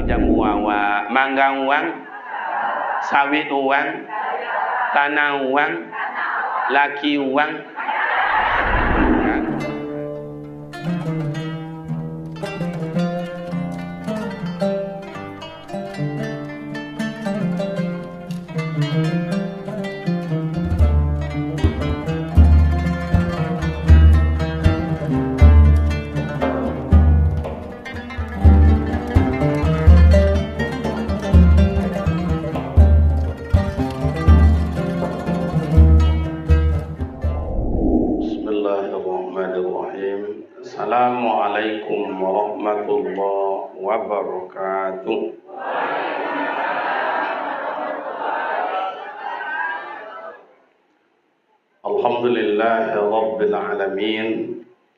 jamu awak, manggang uang, sawit uang, tanah uang, laki uang. Assalamualaikum warahmatullahi wabarakatuh. Alhamdulillahi rabbil alamin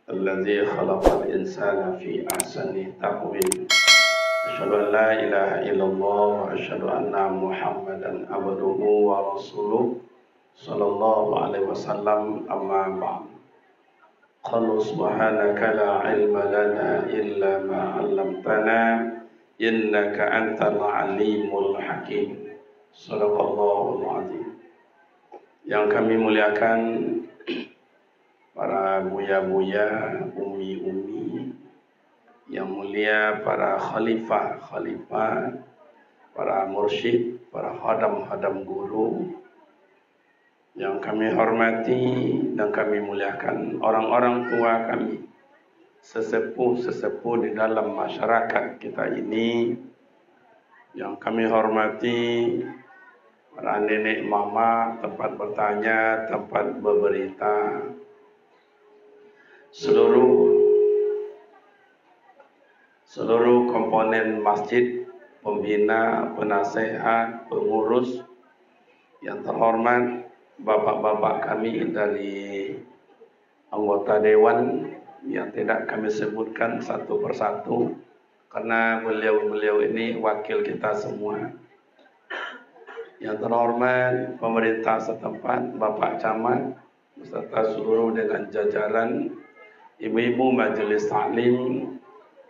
alladzi khalaqal insana fi ahsani taqwim. Asyhadu an la ilaha illallah wa asyhadu anna Muhammadan abduhu wa rasuluh sallallahu alaihi wasallam, amma ba'd. Qala subhanaka la ilma lana illa ma 'allamtana innaka antal alimul hakim. Shadaqallahul azim. Yang kami muliakan para buya-buya, umi-umi, yang mulia para khalifah, para mursyid, para khadam guru, yang kami hormati dan kami muliakan orang-orang tua kami, sesepuh di dalam masyarakat kita ini, yang kami hormati para nenek mama, tempat bertanya, tempat berberita, seluruh komponen masjid, pembina, penasehat, pengurus, yang terhormat bapak-bapak kami dari anggota dewan yang tidak kami sebutkan satu persatu karena beliau ini wakil kita semua. Yang terhormat pemerintah setempat, Bapak Camat beserta seluruh dengan jajaran, ibu-ibu majelis taklim,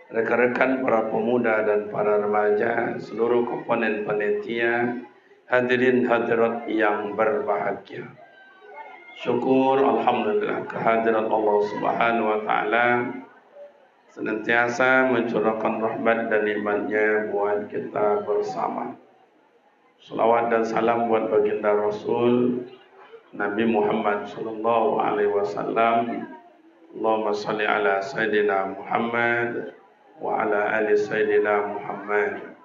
rekan-rekan para pemuda dan para remaja, seluruh komponen panitia, hadirin hadirat yang berbahagia. Syukur alhamdulillah kehadiran Allah Subhanahu wa taala senantiasa mencurahkan rahmat dan nikmat-Nya buat kita bersama. Salawat dan salam buat baginda Rasul Nabi Muhammad sallallahu alaihi wasallam. Allahumma shalli ala sayidina Muhammad wa ala ali sayidina Muhammad.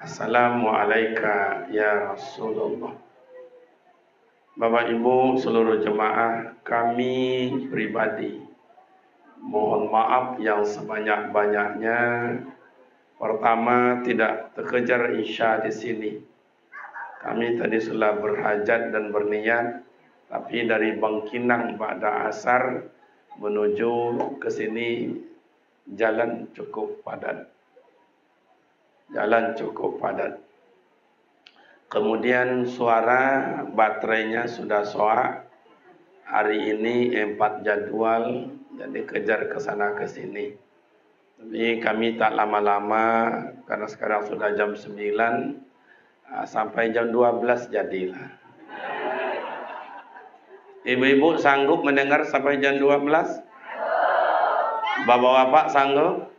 Assalamualaikum ya Rasulullah. Bapak Ibu seluruh jemaah, kami pribadi mohon maaf yang sebanyak-banyaknya. Pertama, tidak terkejar isya di sini. Kami tadi sudah berhajat dan berniat, tapi dari Bangkinang pada asar menuju ke sini jalan cukup padat. Kemudian suara baterainya sudah soak. Hari ini 4 jadwal, jadi kejar ke sana ke sini. Tapi kami tak lama-lama karena sekarang sudah jam 9, sampai jam 12 jadilah. Ibu-ibu sanggup mendengar sampai jam 12? Bapak-bapak sanggup?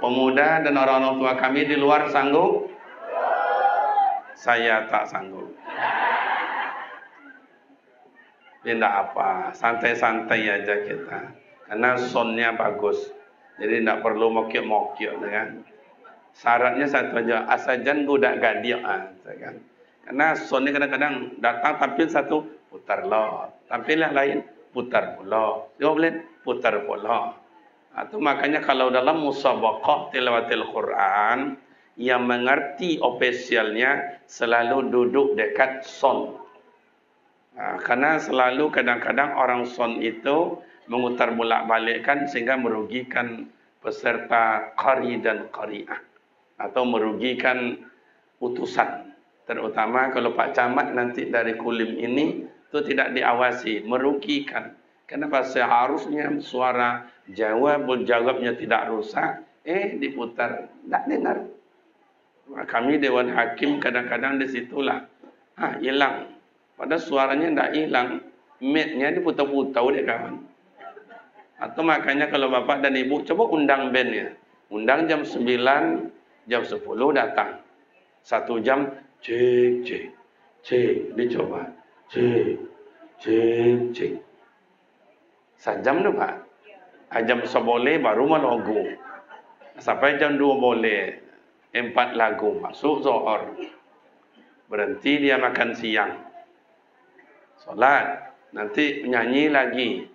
Pemuda dan orang-orang tua kami di luar sanggup? Saya tak sanggup. Tidak apa, santai-santai aja kita. Karena soundnya bagus. Jadi tidak perlu mokyok-mokyok kan. Syaratnya satu aja, asajan budak gadia kan. Karena soundnya kadang-kadang datang tampil satu, putar loh. Tampil yang lain, putar pula. Dia boleh putar pula. Itu makanya kalau dalam musabaqah tilawatil Quran, yang mengerti ofisialnya selalu duduk dekat sound. Karena selalu kadang-kadang orang sound itu memutar bolak-balikkan sehingga merugikan peserta qari dan qari'ah atau merugikan utusan. Terutama kalau Pak Camat nanti dari Kulim ini itu tidak diawasi, merugikan. Kenapa? Seharusnya suara jawabnya tidak rusak, Diputar, tak dengar. Kami Dewan Hakim kadang-kadang di situlah, hilang. Padahal suaranya tak hilang, mic-nya diputar-putar deh kawan. Atau makanya kalau bapak dan ibu coba undang bandnya, undang jam 9, jam 10 datang, 1 jam, cek, dicoba, cek. Sejam tu pak, jam 11 baru lagu. Sampai jam 2 boleh 4 lagu masuk zuhur. Berhenti dia makan siang. Solat, nanti nyanyi lagi.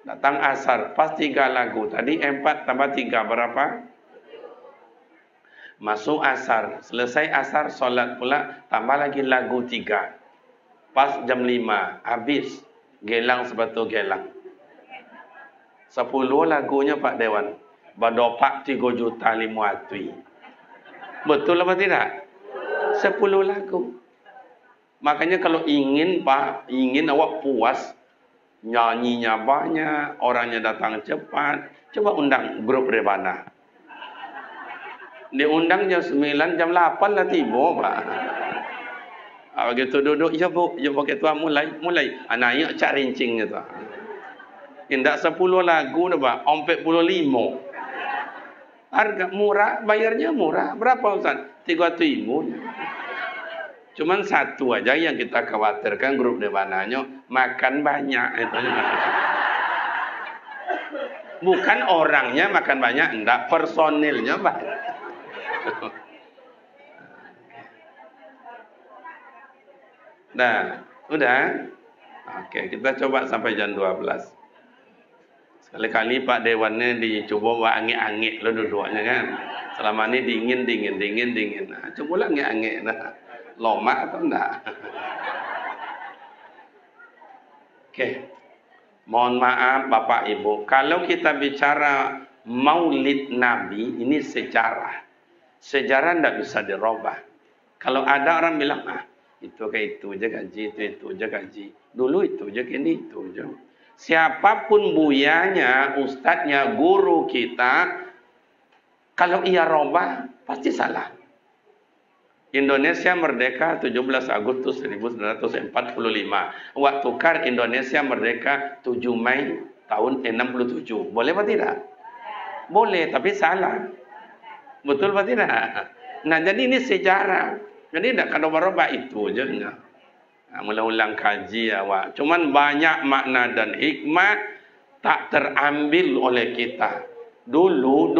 Datang asar, pas 3 lagu. Tadi 4 tambah 3 berapa? Masuk asar, selesai asar solat pula, tambah lagi lagu 3. Pas jam 5, habis. Gelang sepatu gelang. 10 lagunya Pak Dewan. Badopak 3.500.000. Betul apa tidak? 10 lagu. Makanya kalau ingin Pak, ingin awak puas, nyanyinya banyak, orangnya datang cepat, coba undang grup Rebana. Diundang jam 9, jam 8 lah tiba Pak. Begitu duduk, ya bu, begitu mulai. Naik cak rincingnya tu. Indak 10 lagu dah Pak, 45. Harga murah, bayarnya murah. Berapa Ustaz? 3.000. Cuman satu aja yang kita khawatirkan grup Dewananya, makan banyak. Bukan orangnya makan banyak, enggak, personilnya banyak. Nah, udah. Oke, kita coba sampai jam 12. Sekali-kali Pak Dewannya dicoba buat angin-angin lo duduknya kan. Selama ini dingin. Nah, cobalah angin-angin. Nah, loma atau enggak? Oke. Mohon maaf Bapak Ibu. Kalau kita bicara Maulid Nabi, ini sejarah. Sejarah tidak bisa dirubah. Kalau ada orang bilang, itu kayak itu aja gaji, itu aja gaji. Dulu itu aja, kini itu aja. Siapapun buyanya, ustadznya, guru kita, kalau ia robah, pasti salah. Indonesia merdeka 17 Agustus 1945. Waktu tukar Indonesia merdeka 7 Mei tahun 67. Boleh atau tidak? Boleh, tapi salah. Betul atau tidak? Nah, jadi ini sejarah. Jadi tidak kalau merubah itu aja. Ulang kaji awak. Cuman banyak makna dan hikmah tak terambil oleh kita. Dulu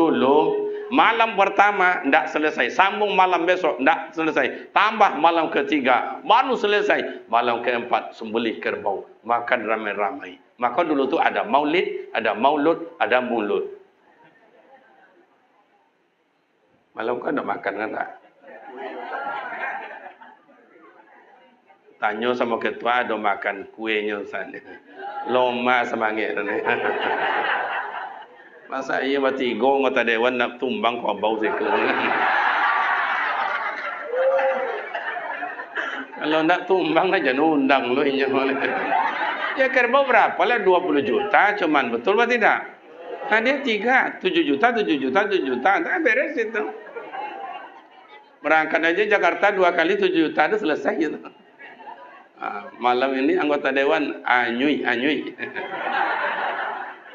malam pertama tidak selesai, sambung malam besok tidak selesai, tambah malam ketiga baru selesai, malam keempat sembelih kerbau, makan ramai-ramai. Maka dulu tu ada maulid, ada maulud, ada mulut. Malam kan ada makan kan tak? Tanya sama ketua ada makan kuenya sana. Loma semangit ni. Masa iya bertiga anggota dewan nak tumbang kau bau sekali. Kalau nak tumbang aja undang lo inya. Ya kerbau berapa lah 20 juta cuman, betul atau tidak? Nah dia 7 juta. Tak beres itu. Berangkat aja Jakarta 2 kali 7 juta itu selesai gitu. Malam ini anggota dewan anyui.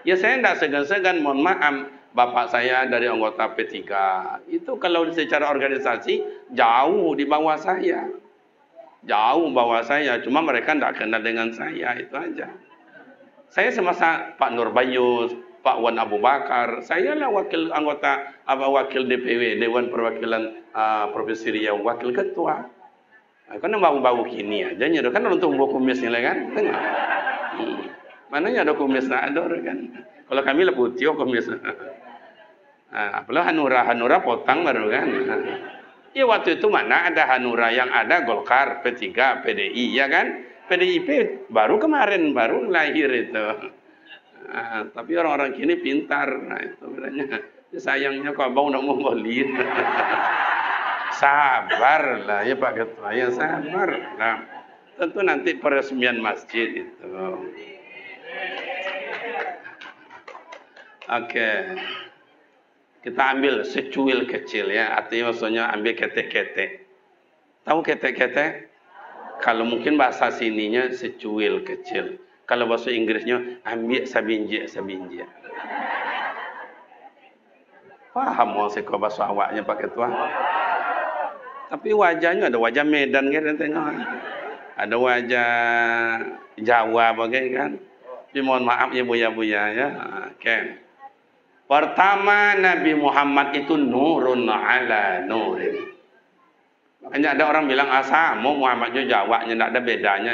Ya saya tidak segan-segan, mohon maaf, bapak saya dari anggota P3 itu kalau secara organisasi jauh di bawah saya, cuma mereka tidak kenal dengan saya, itu aja. Saya semasa Pak Nur Bayus, Pak Wan Abu Bakar, saya lah wakil DPW Dewan Perwakilan Provinsi Riau, wakil ketua. Kan bau-bau kini aja, kan untuk buku kumisnya kan, tengok. Mananya ada kumis nak ada kan. Kalau kami lah putih kumis. Apalah Hanura potang baru kan. Ya waktu itu mana ada Hanura, yang ada Golkar, P3, PDI ya kan. PDIP baru kemarin baru lahir itu. Tapi orang-orang kini pintar. Nah itu bedanya. Sayangnya kok bau nak mengolin. Sabarlah ya Pak Ketua, ya sabar. Nah, tentu nanti peresmian masjid itu. Oke. Kita ambil secuil kecil ya, artinya maksudnya ambil ketek-ketek. Tahu ketek-ketek? Kalau mungkin bahasa sininya secuil kecil. Kalau bahasa Inggrisnya ambil sabinjek. Paham orang seko bahasa awaknya pakai tuan. Tapi wajahnya ada wajah Medan kan tengok. Ada wajah Jawa bagai kan. Tapi mohon maaf ya buya-buya ya. Okey. Pertama Nabi Muhammad itu nurun ala nurin. Makanya ada orang bilang sama Muhammad juga Jawanya tidak ada bedanya.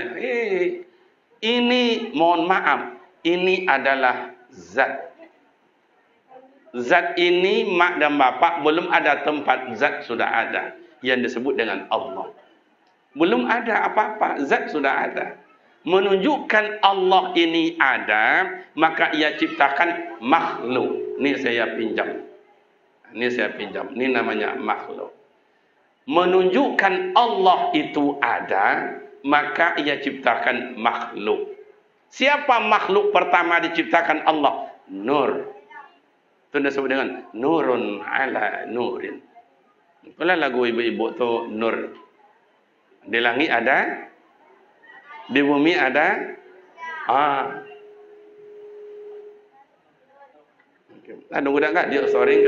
Ini mohon maaf, ini adalah zat. Zat ini mak dan bapak belum ada tempat, zat sudah ada yang disebut dengan Allah. Belum ada apa-apa, zat sudah ada. Menunjukkan Allah ini ada, maka ia ciptakan makhluk. Ini saya pinjam. Ini namanya makhluk. Menunjukkan Allah itu ada, maka ia ciptakan makhluk. Siapa makhluk pertama diciptakan Allah? Nur. Itu disebut dengan nurun ala nurin. Itulah lagu ibu-ibu tu nur. Di langit ada, di bumi ada. Ada budak gadik sorry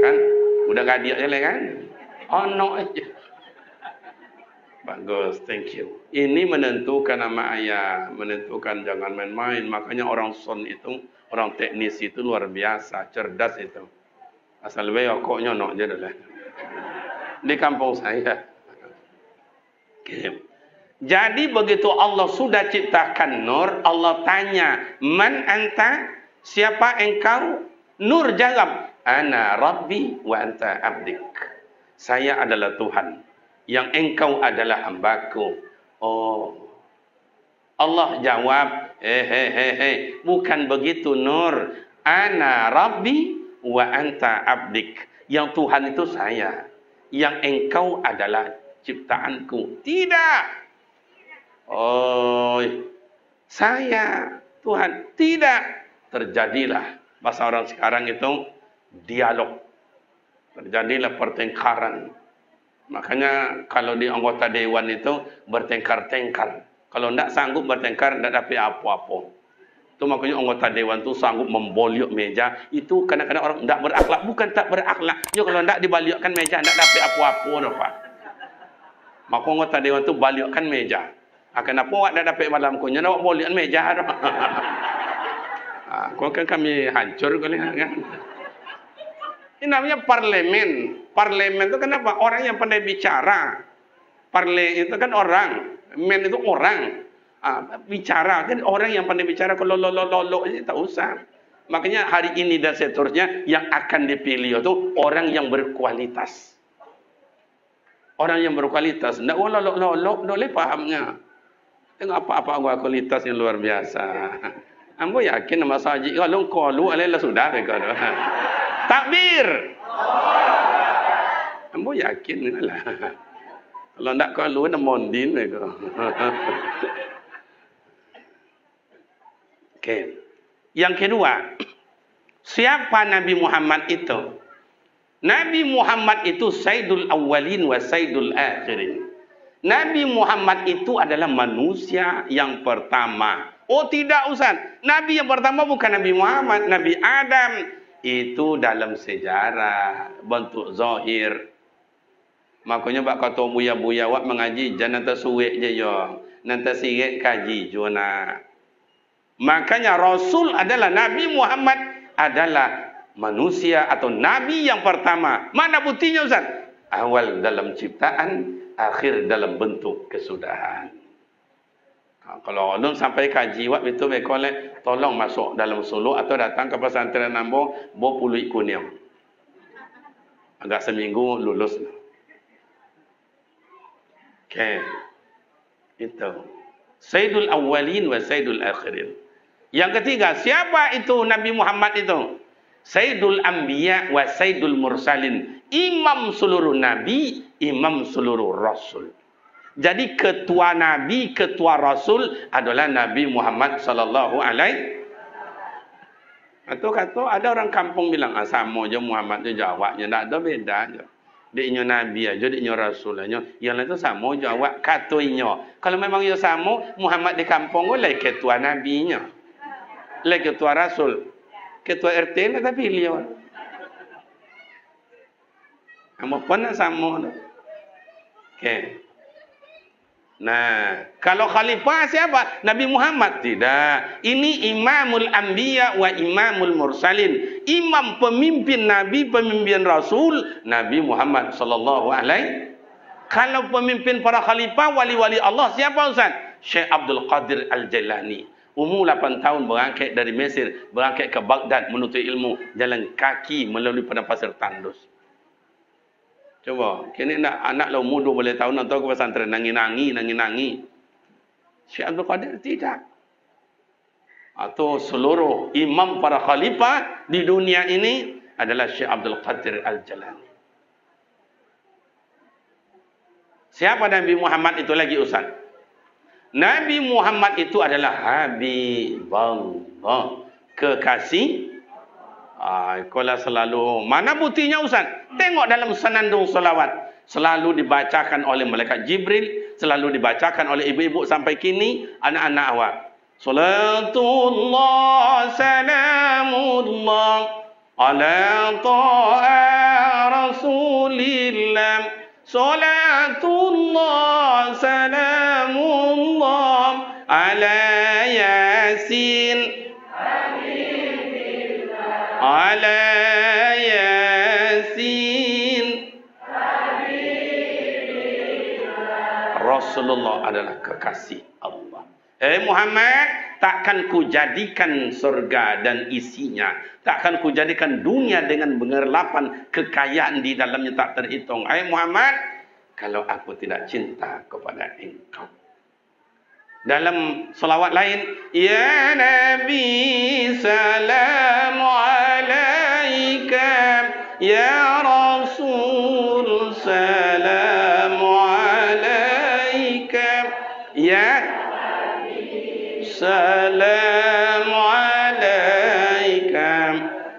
kan? Budak gadik je lah kan? No aja. Bagus, thank you. Ini menentukan nama ayah, menentukan jangan main-main. Makanya orang son itu, orang teknis itu luar biasa, cerdas itu. Asal bekoknya no je dah. Di kampung saya. Okay. Jadi begitu Allah sudah ciptakan nur, Allah tanya, "Man anta?" Siapa engkau? Nur jawab, "Ana Rabbi wa anta abdik." Saya adalah Tuhan, yang engkau adalah hambaku. Oh. Allah jawab, bukan begitu Nur. Ana Rabbi wa anta abdik. Yang Tuhan itu saya, yang engkau adalah ciptaanku. Tidak. Oh, saya Tuhan. Tidak. Terjadilah. Bahasa orang sekarang itu dialog. Terjadilah pertengkaran. Makanya kalau di anggota dewan itu bertengkar-tengkar. Kalau tidak sanggup bertengkar, tidak dapat apa-apa. Itu makanya anggota dewan itu sanggup memboliok meja. Itu kadang-kadang orang tidak berakhlak. Bukan tak berakhlak. Ya kalau tidak dibaliokkan meja, tidak dapat apa-apa. Pak. Maka anggota dewan itu baliokkan meja. Kenapa awak tidak dapat malam kunya? Awak boliokkan meja. Kau kan kami hancur kali kan? Ini namanya parlemen. Parlemen itu kenapa? Orang yang pandai bicara. Parle itu kan orang. Men itu orang. Bicara. Kan orang yang pandai bicara. Kalau lolo ini tak usah. Makanya hari ini dan seterusnya yang akan dipilih itu orang yang berkualitas. Orang yang berkualitas. Tidak lolo boleh pahamnya. Tengok apa-apa kualitas yang luar biasa. Ambo yakin nama saji. Kalau kalu adalah sudah. Takbir. Ambo yakin lah. Kalau tak kalau nak mondin mereka. Okey. Yang kedua, siapa Nabi Muhammad itu? Nabi Muhammad itu Sayyidul Awwalin wa Sayyidul Akhirin. Nabi Muhammad itu adalah manusia yang pertama. Oh tidak Ustaz. Nabi yang pertama bukan Nabi Muhammad, Nabi Adam. Itu dalam sejarah bentuk zahir. Makanya bak kata buya-buya wak mengaji jangan tersuik je yo. Nanti sirik kaji jona. Makanya Rasul adalah Nabi Muhammad adalah manusia atau nabi yang pertama. Mana buktinya Ustaz? Awal dalam ciptaan, akhir dalam bentuk kesudahan. Kalau orang sampai kaji wak itu mereka tolong masuk dalam suluk atau datang ke pesantren Nambo bawa puluh kuning. Agak seminggu lulus. Okey. Itu. Sayyidul Awwalin wa Sayyidul Akhirin. Yang ketiga, siapa itu Nabi Muhammad itu? Sayyidul Anbiya wa Sayyidul Mursalin. Imam seluruh nabi, imam seluruh rasul. Jadi ketua nabi, ketua rasul adalah Nabi Muhammad sallallahu alaihi. Atau kata ada orang kampung bilang, sama je Muhammad tu jawabnya. Tak ada beda je. Dia Nabi aja, dia Rasul aja. Yang lain tu sama jawab katanya. Kalau memang ia sama, Muhammad di kampung tu lah ketua Nabi-nya. Lah ketua Rasul. Ketua RT lah tak pilih. Apa pun sama tu. Okay. Nah, kalau khalifah siapa? Nabi Muhammad tidak. Ini imamul anbiya wa imamul mursalin. Imam pemimpin Nabi, pemimpin Rasul, Nabi Muhammad sallallahu alaihi. Kalau pemimpin para khalifah, wali-wali Allah siapa Ustaz? Syekh Abdul Qadir Al-Jailani. Umur 8 tahun berangkat dari Mesir, berangkat ke Baghdad menuntut ilmu, jalan kaki melalui padang pasir tandus. Coba, kini nak anak lo muda boleh tahu nak tahu ke pesantren nangi-nangi. Syekh Abdul Qadir tidak. Atau seluruh imam para khalifah di dunia ini adalah Syekh Abdul Qadir Al-Jalani. Siapa Nabi Muhammad itu lagi Ustaz? Nabi Muhammad itu adalah Habibullah, kekasih. Kalau selalu, mana buktinya Ustaz? Tengok dalam senandung salawat. Selalu dibacakan oleh malaikat Jibril, selalu dibacakan oleh ibu-ibu sampai kini, anak-anak awak. Salatullah, salamullah, ala ta'a rasulillah. Salatullah, salamullah, ala yasin. Ala yasin. Rasulullah adalah kekasih Allah. Muhammad, takkan ku jadikan surga dan isinya, takkan ku jadikan dunia dengan pengerlapan kekayaan di dalamnya tak terhitung. Muhammad, kalau aku tidak cinta kepada engkau. Dalam selawat lain, ya Nabi salamu alaika, ya Rasul salamu alaika, ya salamu alaika,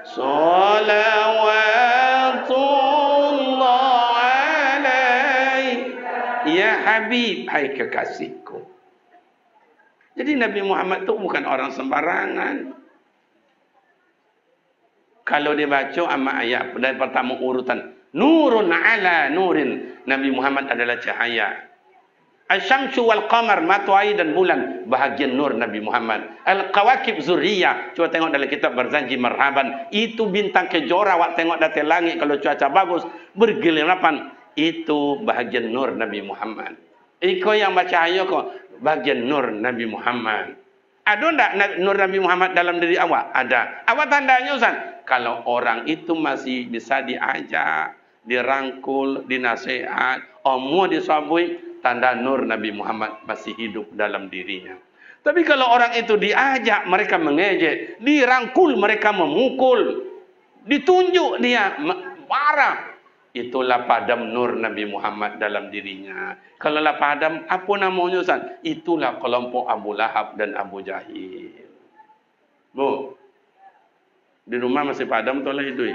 salawatullah alaika, ya Habib, hai kekasihku. Jadi Nabi Muhammad itu bukan orang sembarangan. Kalau dia baca amat ayat dari pertama urutan, nurun ala nurin, Nabi Muhammad adalah cahaya. Asy-syamsu wal qamar, matahari dan bulan, bahagian nur Nabi Muhammad. Al-qawakib zurriyah, coba tengok dalam kitab Barzanji Marhaban, itu bintang kejora, awak tengok datang langit kalau cuaca bagus, bergelirapan, itu bahagian nur Nabi Muhammad. Kau yang baca ayat kau, bagian nur Nabi Muhammad. Ada tak nur Nabi Muhammad dalam diri awak? Ada. Awak tandanya Ustaz? Kalau orang itu masih bisa diajak, dirangkul, dinasihat, omong disabui, tanda nur Nabi Muhammad masih hidup dalam dirinya. Tapi kalau orang itu diajak, mereka mengejek, dirangkul, mereka memukul, ditunjuk dia marah, itulah padam nur Nabi Muhammad dalam dirinya. Kalau lah padam, apa namanya Ustaz? Itulah kelompok Abu Lahab dan Abu Jahil. Bu, di rumah masih padam tu lah itu.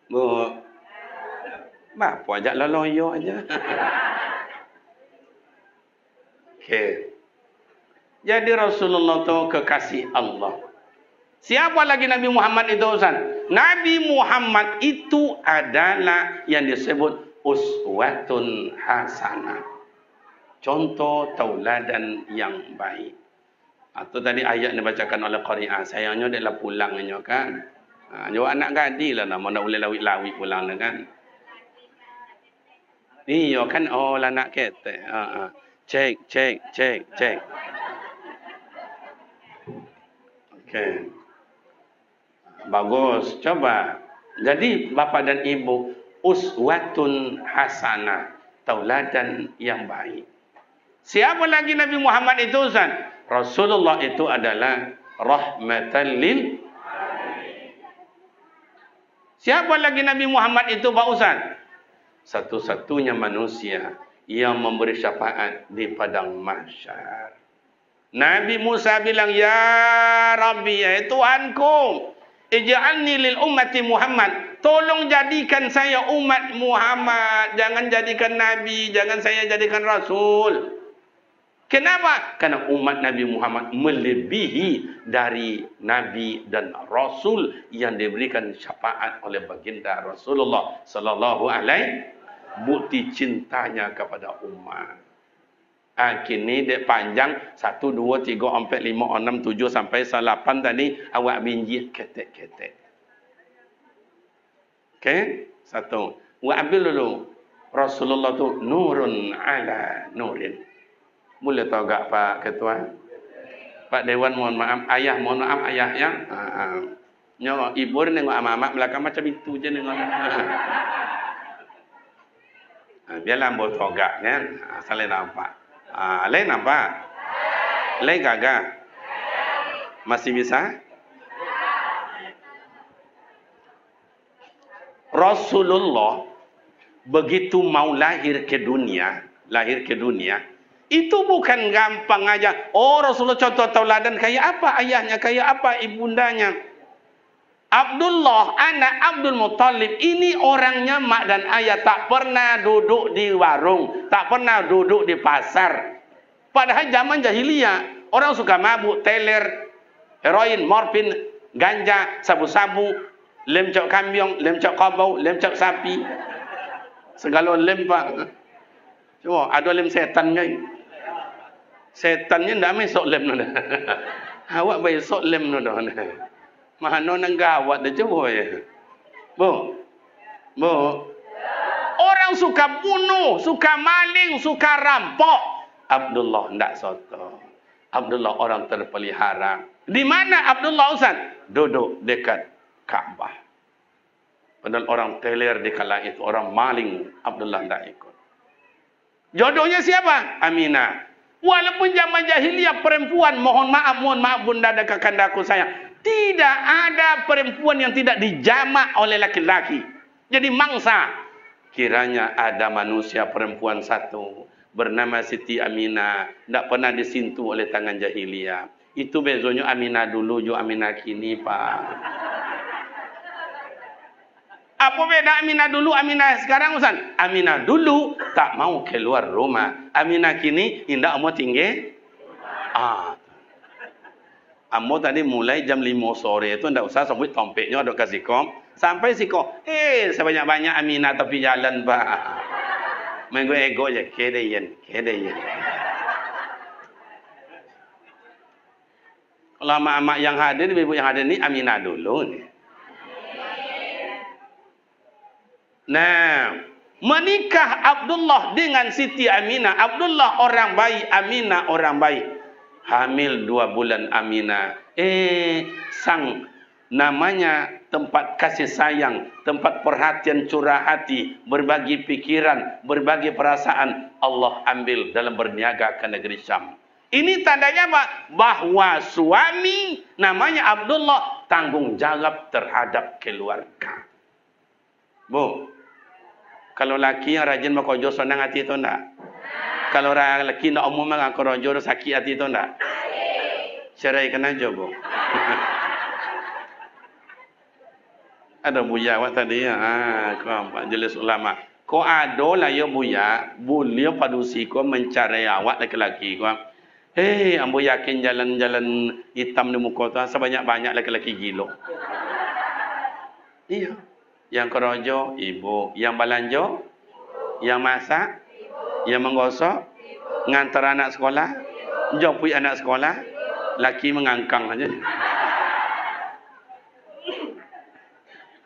Bu, apa ajak loloyo aja. Okey. Jadi Rasulullah tu kekasih Allah. Siapa lagi Nabi Muhammad itu Ustaz? Nabi Muhammad itu adalah yang disebut uswatun hasanah. Contoh tauladan yang baik. Atau tadi ayat yang dibacakan oleh Qari'ah. Sayangnya dia lah pulangnya kan. Jawab anak gadi lah nama nak boleh lawit-lawit pulang lah kan. Iya kan, oh lah nak kete. Cek. Okey. Bagus, coba. Jadi bapa dan ibu, uswatun hasanah, tauladan yang baik. Siapa lagi Nabi Muhammad itu Ustaz? Rasulullah itu adalah rahmatan lil alamin. Siapa lagi Nabi Muhammad itu Pak Ustaz? Satu-satunya manusia yang memberi syafaat di padang mahsyar. Nabi Musa bilang, "Ya Rabbi, ya Tuhanku, ij'alni lil ummati Muhammad. Tolong jadikan saya umat Muhammad. Jangan jadikan Nabi, jangan saya jadikan Rasul." Kenapa? Karena umat Nabi Muhammad melebihi dari Nabi dan Rasul yang diberikan syafaat oleh baginda Rasulullah sallallahu alaihi bukti cintanya kepada umat. Kini dek panjang 1, 2, 3, 4, 5, 6, 7 sampai 8 tadi awak binjit ketek-ketek. Okey? 1. Awak ambil dulu. Rasulullah tu nurun ala nurin. Boleh tahu tak Pak Ketua? Pak Dewan mohon maaf, ayah mohon maaf ayahnya. Nyo ibu nengok amak-amak belakang macam itu je nengok. Biarlah ambil togak kan. Asal nampak. Lain nampak? Lain gagah? Masih bisa? Rasulullah begitu mau lahir ke dunia, itu bukan gampang aja. Oh, Rasulullah contoh tauladan kayak apa ayahnya, kayak apa ibundanya. Abdullah anak Abdul Muttalib ini orangnya mak dan ayah tak pernah duduk di warung, tak pernah duduk di pasar. Padahal zaman jahiliyah orang suka mabuk, teler, heroin, morfin, ganja, sabu-sabu, lem cok kambing, lem cok kabau, lem cok sapi. Segala lem Pak. Cuma ada lem setan kan. Setannya ndak main sok lem nona. Awak bayi sok lem nona. Mahano nang gawat dah coba ya. Bu. Orang suka bunuh, suka maling, suka rampok. Abdullah ndak soto. Abdullah orang terpelihara. Di mana Abdullah Ustaz? Duduk dekat Ka'bah. Padahal orang teler di kala itu, orang maling, Abdullah ndak ikut. Jodohnya siapa? Aminah. Walaupun zaman jahiliyah perempuan, mohon maaf bunda dan kakandaku sayang, tidak ada perempuan yang tidak dijamak oleh laki-laki. Jadi mangsa. Kiranya ada manusia perempuan satu bernama Siti Aminah, tidak pernah disentuh oleh tangan jahiliyah. Itu bezonya Aminah dulu, jo Aminah kini Pak. Apa beda Aminah dulu, Aminah sekarang Ustaz? Aminah dulu tak mau keluar rumah. Aminah kini indah mau tinggi. Amo tadi mulai jam 5 sore itu ndak usah sampai tompeknya ada kasih kom. Sampai siko, sebanyak-banyak Aminah tapi jalan Pak. Minggu ego je, kedeyen. Kalau mak-mak yang hadir, ibu yang hadir ni Aminah dulu ni. Nah, menikah Abdullah dengan Siti Aminah. Abdullah orang baik, Aminah orang baik. Hamil 2 bulan Aminah. Sang namanya tempat kasih sayang, tempat perhatian curah hati, berbagi pikiran, berbagi perasaan Allah ambil dalam berniaga ke negeri Syam. Ini tandanya apa? Bahwa suami namanya Abdullah tanggung jawab terhadap keluarga. Bu, kalau laki yang rajin makojo senang hati itu enggak? Kalau laki nak umum dengan korojo sakit hati itu enggak? Ceraikan aja Bu. Ada buya awak tadi ya. Kau jelis ulama. Kau ada lah ya buya, beliau padusi kau mencari awak laki-laki kau. Ambo yakin jalan-jalan hitam di muka tu sebanyak-banyak laki-laki gilo. Iya. Yang kerojo ibu, yang balanjo, yang masak, yang menggosok, ngantar anak sekolah, jopui anak sekolah, laki mengangkang aja.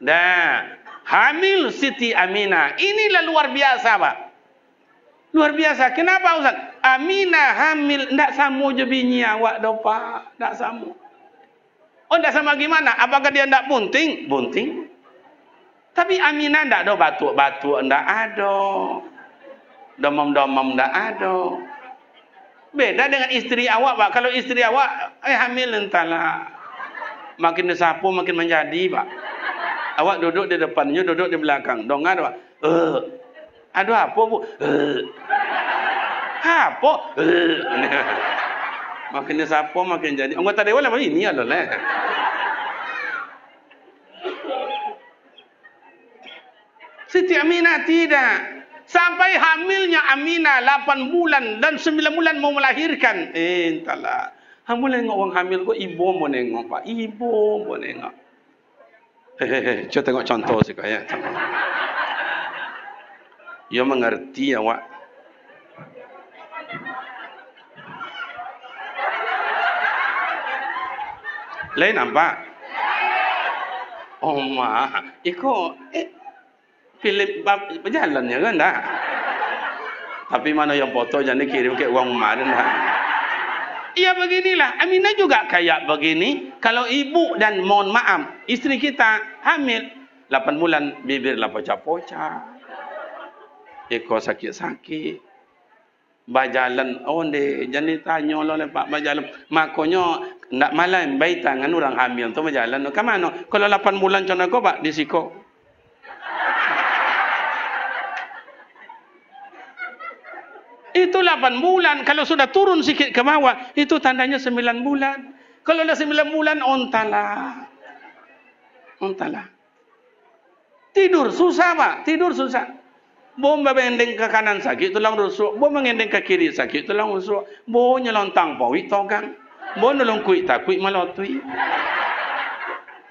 Dah, hamil Siti Aminah. Inilah luar biasa, Pak. Luar biasa. Kenapa Ustaz? Aminah hamil ndak sama je bini awak dah, Pak. Ndak sama. Oh, ndak sama gimana? Apakah dia ndak bunting? Bunting. Tapi Aminah ndak ada batuk-batuk, ndak ada. Domam-domam ndak ada. Beda dengan istri awak, Pak. Kalau istri awak hamil entahlah. Makin disapu makin menjadi, Pak. Awak duduk di depannya, duduk di belakang. Dongan, Pak. Aduh apa, Bu? Apa? Makin dia siapa makin jadi. Anggota dewan lah ini adalah. Siti Aminah tidak. Sampai hamilnya Aminah 8 bulan dan 9 bulan mau melahirkan. Entahlah. Kamu nengok orang hamil kok ibu mau nengok Pak. Ibu mau nengok. Hehehe, coba tengok contoh sih kok ya. Dia mengerti awak. Lain nampak? Oh mah, iko Philip berjalannya kan dah. Tapi mana yang foto jangan kirim ke uang kemarin dah. Iya beginilah, Aminah juga kayak begini. Kalau ibu dan mohon maaf, istri kita hamil 8 bulan bibir lah pocah-pocah. Iko sakit-sakit. Bajalan onde jadi tanya oleh Pak bajalan makanya ndak malam bayi tangan orang hamil tu berjalan ke mana kalau 8 bulan contoh kau Pak di siko itu 8 bulan kalau sudah turun sikit ke bawah itu tandanya 9 bulan kalau dah 9 bulan ontalah tidur susah Pak tidur susah. Bo mengendeng ke kanan sakit tulang rusuk, bo mengendeng ke kiri sakit tulang rusuk, bo nyelontang pawi togang, bo nolong kuit tak kuit malotui.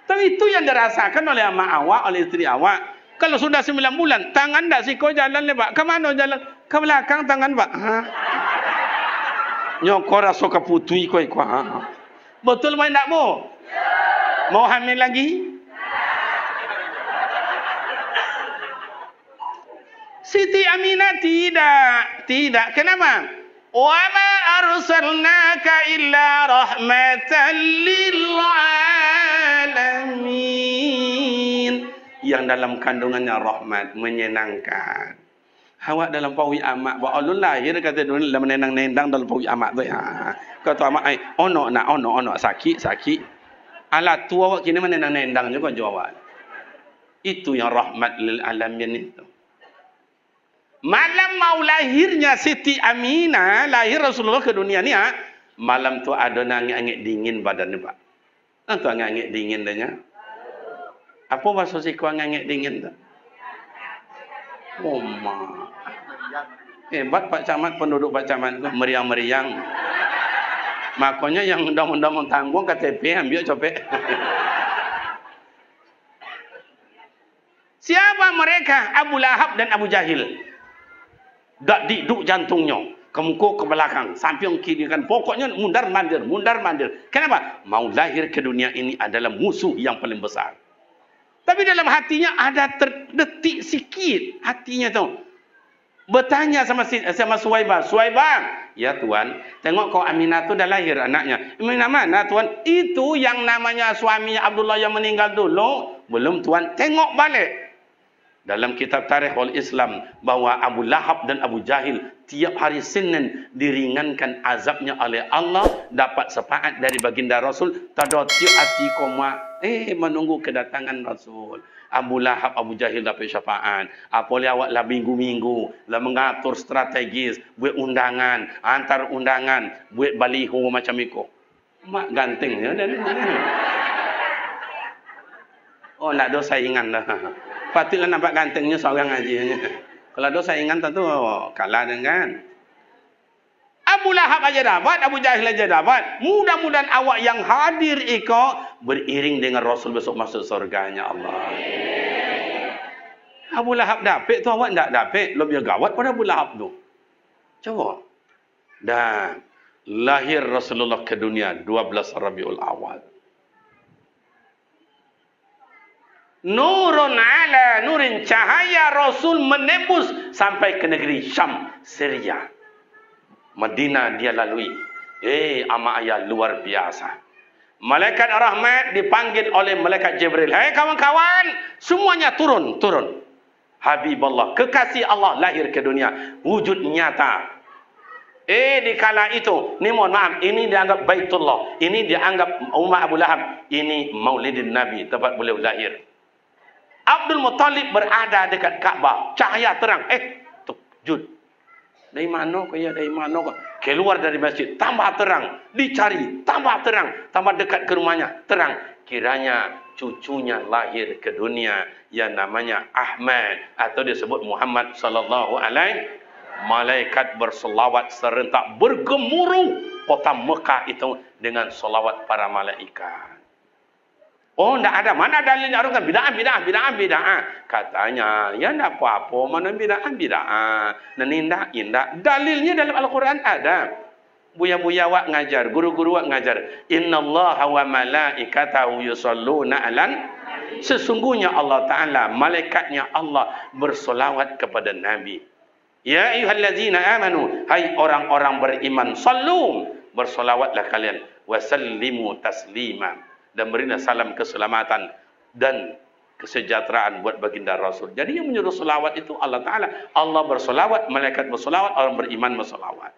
Tapi itu yang dirasakan oleh ama awak, oleh istri awak. Kalau sudah 9 bulan, tangan dah siko jalan le Pak. Ke mana jalan? Ke belakang tangan Pak. Ha? Nyokor rasa keputui koi ko ha. Betul main tak bo? Mau hamil lagi? Siti Aminah tidak. Kenapa? Wa ma arsalnaka illa rahmatan lil alamin. Yang dalam kandungannya rahmat, menyenangkan. Awak dalam pawi amak, ba Allah lahir kata dunia menenang-nendang dalam pawi amak tu ya. Kata amak ai ono sakit. Alat tua awak kini menenang-nendang juga jawab. Itu yang rahmat lil alamin itu. Malam mau lahirnya Siti Aminah, lahir Rasulullah ke dunia ni, malam tu ada angin dingin badannya Pak. Nanti angin dingin dahnya. Apa maksud si angin dingin tu? Oh ma. Hebat Pak Camat, penduduk Pak Camat tu meriang-meriang. Makanya yang undang-undang tanggung KTP ambil copet. Siapa mereka? Abu Lahab dan Abu Jahil. Dak diduk jantungnya, kemuka ke belakang, samping kiri kan, pokoknya mundar mandir. Kenapa? Mau lahir ke dunia ini adalah musuh yang paling besar. Tapi dalam hatinya ada terdetik sikit hatinya tu. Bertanya sama Suwaibah, ya Tuan, tengok kau Aminah tu dah lahir anaknya. Aminah mana Tuan? Itu yang namanya suami Abdullah yang meninggal dulu. Belum Tuan, tengok balik. Dalam kitab Tarikh Islam bahwa Abu Lahab dan Abu Jahil tiap hari Senin diringankan azabnya oleh Allah, dapat syafaat dari baginda Rasul, tadati'u ati koma menunggu kedatangan Rasul. Abu Lahab, Abu Jahil dapat syafaat. Apoleh awak lah minggu-minggu lah mengatur strategis, buat undangan, antar undangan, buat baliho macam itu. Mak gantengnya dan oh nak dosa saingan dah. Patutlah nampak gantengnya seorang aja. Kalau ada saingan tentu kalah dengan. Abu Lahab aja dapat, Abu Jahil aja dapat. Mudah-mudahan awak yang hadir iko beriring dengan Rasul besok masuk surganya Allah. Abu Lahab dapat tu awak tak dapat, lebih gawat pada Abu Lahab tu. Coba. Dan lahir Rasulullah ke dunia 12 Rabiul Awal. Nurun ala nurin, cahaya Rasul menembus sampai ke negeri Syam, Syria. Madinah dia lalui. Ama ayah luar biasa. Malaikat rahmat dipanggil oleh malaikat Jibril. Hai kawan-kawan, semuanya turun. Habibullah, kekasih Allah lahir ke dunia, wujud nyata. Di kala itu, ni mohon maaf, ini dianggap Baitullah, ini dianggap Umar Abu Lahab, ini Maulidin Nabi, tempat beliau lahir. Abdul Muttalib berada dekat Kaabah, cahaya terang. Terkejut. Dari mana kau ya? Dari mana kau? Keluar dari masjid, tambah terang. Dicari, tambah terang. Tambah dekat ke rumahnya, terang. Kiranya cucunya lahir ke dunia yang namanya Ahmad atau disebut Muhammad sallallahu alaihi. Malaikat berselawat serentak bergemuruh kota Mekah itu dengan selawat para malaikat. Oh, tidak ada. Mana dalilnya? Orang kan bid'ah. Katanya, ya tidak apa-apa. Mana bid'ah. Nah, indah. Dalilnya dalam Al-Quran ada. Buya-buya wak ngajar, guru-guru wak ngajar. Inna Allah wa malaikatahu yusalluna alan. Sesungguhnya Allah Ta'ala, malaikatnya Allah bersolawat kepada Nabi. Ya ayyuhallazina amanu. Hai orang-orang beriman. Sallu. Bersolawatlah kalian. Wasallimu taslima. Dan berilah salam keselamatan dan kesejahteraan buat baginda Rasul. Jadi yang menyuruh selawat itu Allah Ta'ala. Allah bersolawat, malaikat bersolawat, orang beriman bersolawat.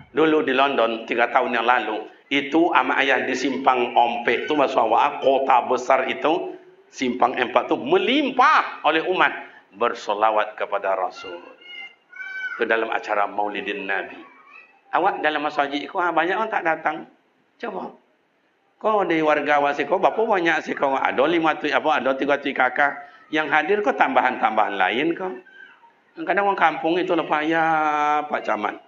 Dulu di London, 3 tahun yang lalu, itu ama ayah di Simpang Ompek itu, Masya kota besar itu, Simpang 4 itu melimpah oleh umat bersolawat kepada Rasul. Itu dalam acara Maulidin Nabi. Awak dalam masjid itu banyak orang tak datang. Coba. Kau dari warga awak kau berapa banyak sih kau? Ada 5 tu apa? Ada 3 tu kakak yang hadir kau tambahan-tambahan lain kau. Kadang orang kampung itu lepas ya Pak Camat.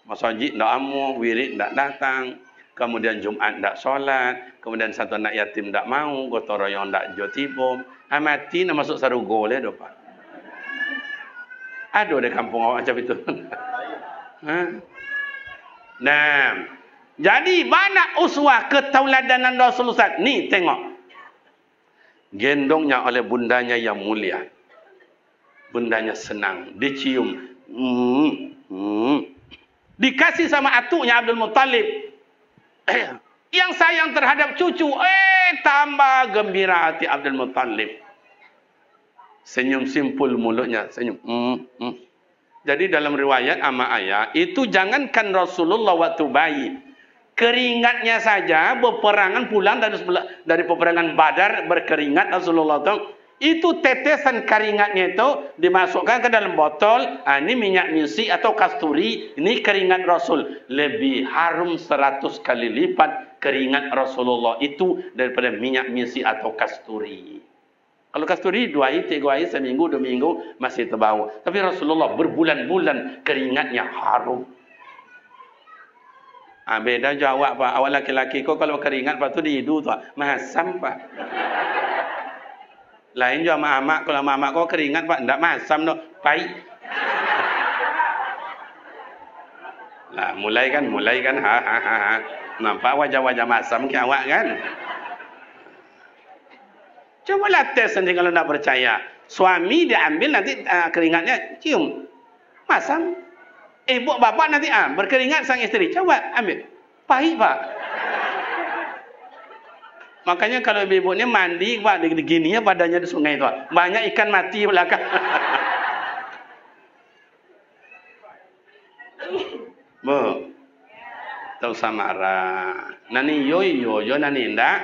Masjid tak amu, wirid tak datang. Kemudian Jumaat tak solat. Kemudian satu anak yatim tak mau. Gotong royong tak jotibom. Mati nak masuk sarugo le do Pak. Ada di kampung awak macam itu. Ha? Nah. Jadi mana uswah ketauladanan Rasulullah? Ni tengok. Gendongnya oleh bundanya yang mulia. Bundanya senang. Dicium. Dikasih sama atuknya Abdul Muttalib. Yang sayang terhadap cucu. Tambah gembira hati Abdul Muttalib. Senyum simpul mulutnya. Senyum. Jadi dalam riwayat ama ayah. Itu jangankan Rasulullah waktu bayi. Keringatnya saja berperangan pulang dari peperangan Badar berkeringat Rasulullah itu tetesan keringatnya itu dimasukkan ke dalam botol. Ini minyak misi atau kasturi, ini keringat Rasul. Lebih harum 100 kali lipat keringat Rasulullah itu daripada minyak misi atau kasturi. Kalau kasturi 2 hari, 3 hari, seminggu, 2 minggu masih terbau. Tapi Rasulullah berbulan-bulan keringatnya harum. Beda jawab Pak. Awak laki-laki kau kalau keringat Pak tu dihidu tu. Masam Pak. Lain juga mak-mak. Kalau mak-mak kau keringat Pak. Tak masam tu. Baik. Nah, mulai kan. Nampak wajah-wajah masam ke awak kan? Cobalah tes nanti kalau tak percaya. Suami dia ambil nanti keringatnya cium. Masam. Ibu bapak nanti berkeringat sang istri. Coba ambil. Pahit Pak. Makanya kalau ibu ni mandi Pak, gini ya badannya di sungai tu. Banyak ikan mati belakang. Bu. Tak usah marah. Nani yo nani ndak.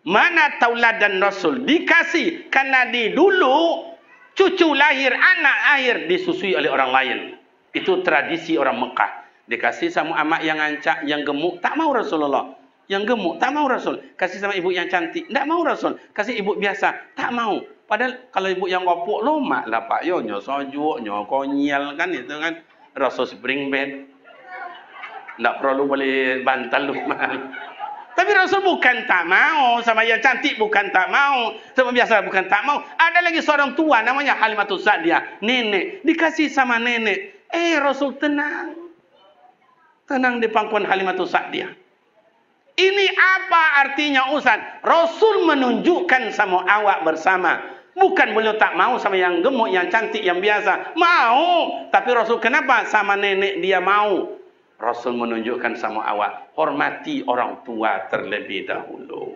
Mana tauladan Rasul dikasih karena di dulu cucu lahir, anak lahir disusui oleh orang lain. Itu tradisi orang Mekah. Dikasih sama amak yang ancak, yang gemuk, tak mau Rasulullah. Yang gemuk, tak mau Rasul. Kasih sama ibu yang cantik, tak mau Rasul. Kasih ibu biasa, tak mau. Padahal kalau ibu yang gopok, lomak lah Pak. Yo, nyo sojuk, nyo konyel kan itu kan. Rasul spring bed. Tak perlu boleh bantal lumak. Tapi Rasul bukan tak mau. Sama yang cantik bukan tak mau. Sama biasa bukan tak mau. Ada lagi seorang tua namanya Halimatus Sa'diyah. Nenek. Dikasih sama nenek. Rasul tenang. Tenang di pangkuan Halimatus Sa'diyah. Ini apa artinya Ustaz? Rasul menunjukkan sama awak bersama. Bukan beliau tak mau sama yang gemuk, yang cantik, yang biasa. Mau. Tapi Rasul kenapa sama nenek dia mau? Rasul menunjukkan sama awak, hormati orang tua terlebih dahulu.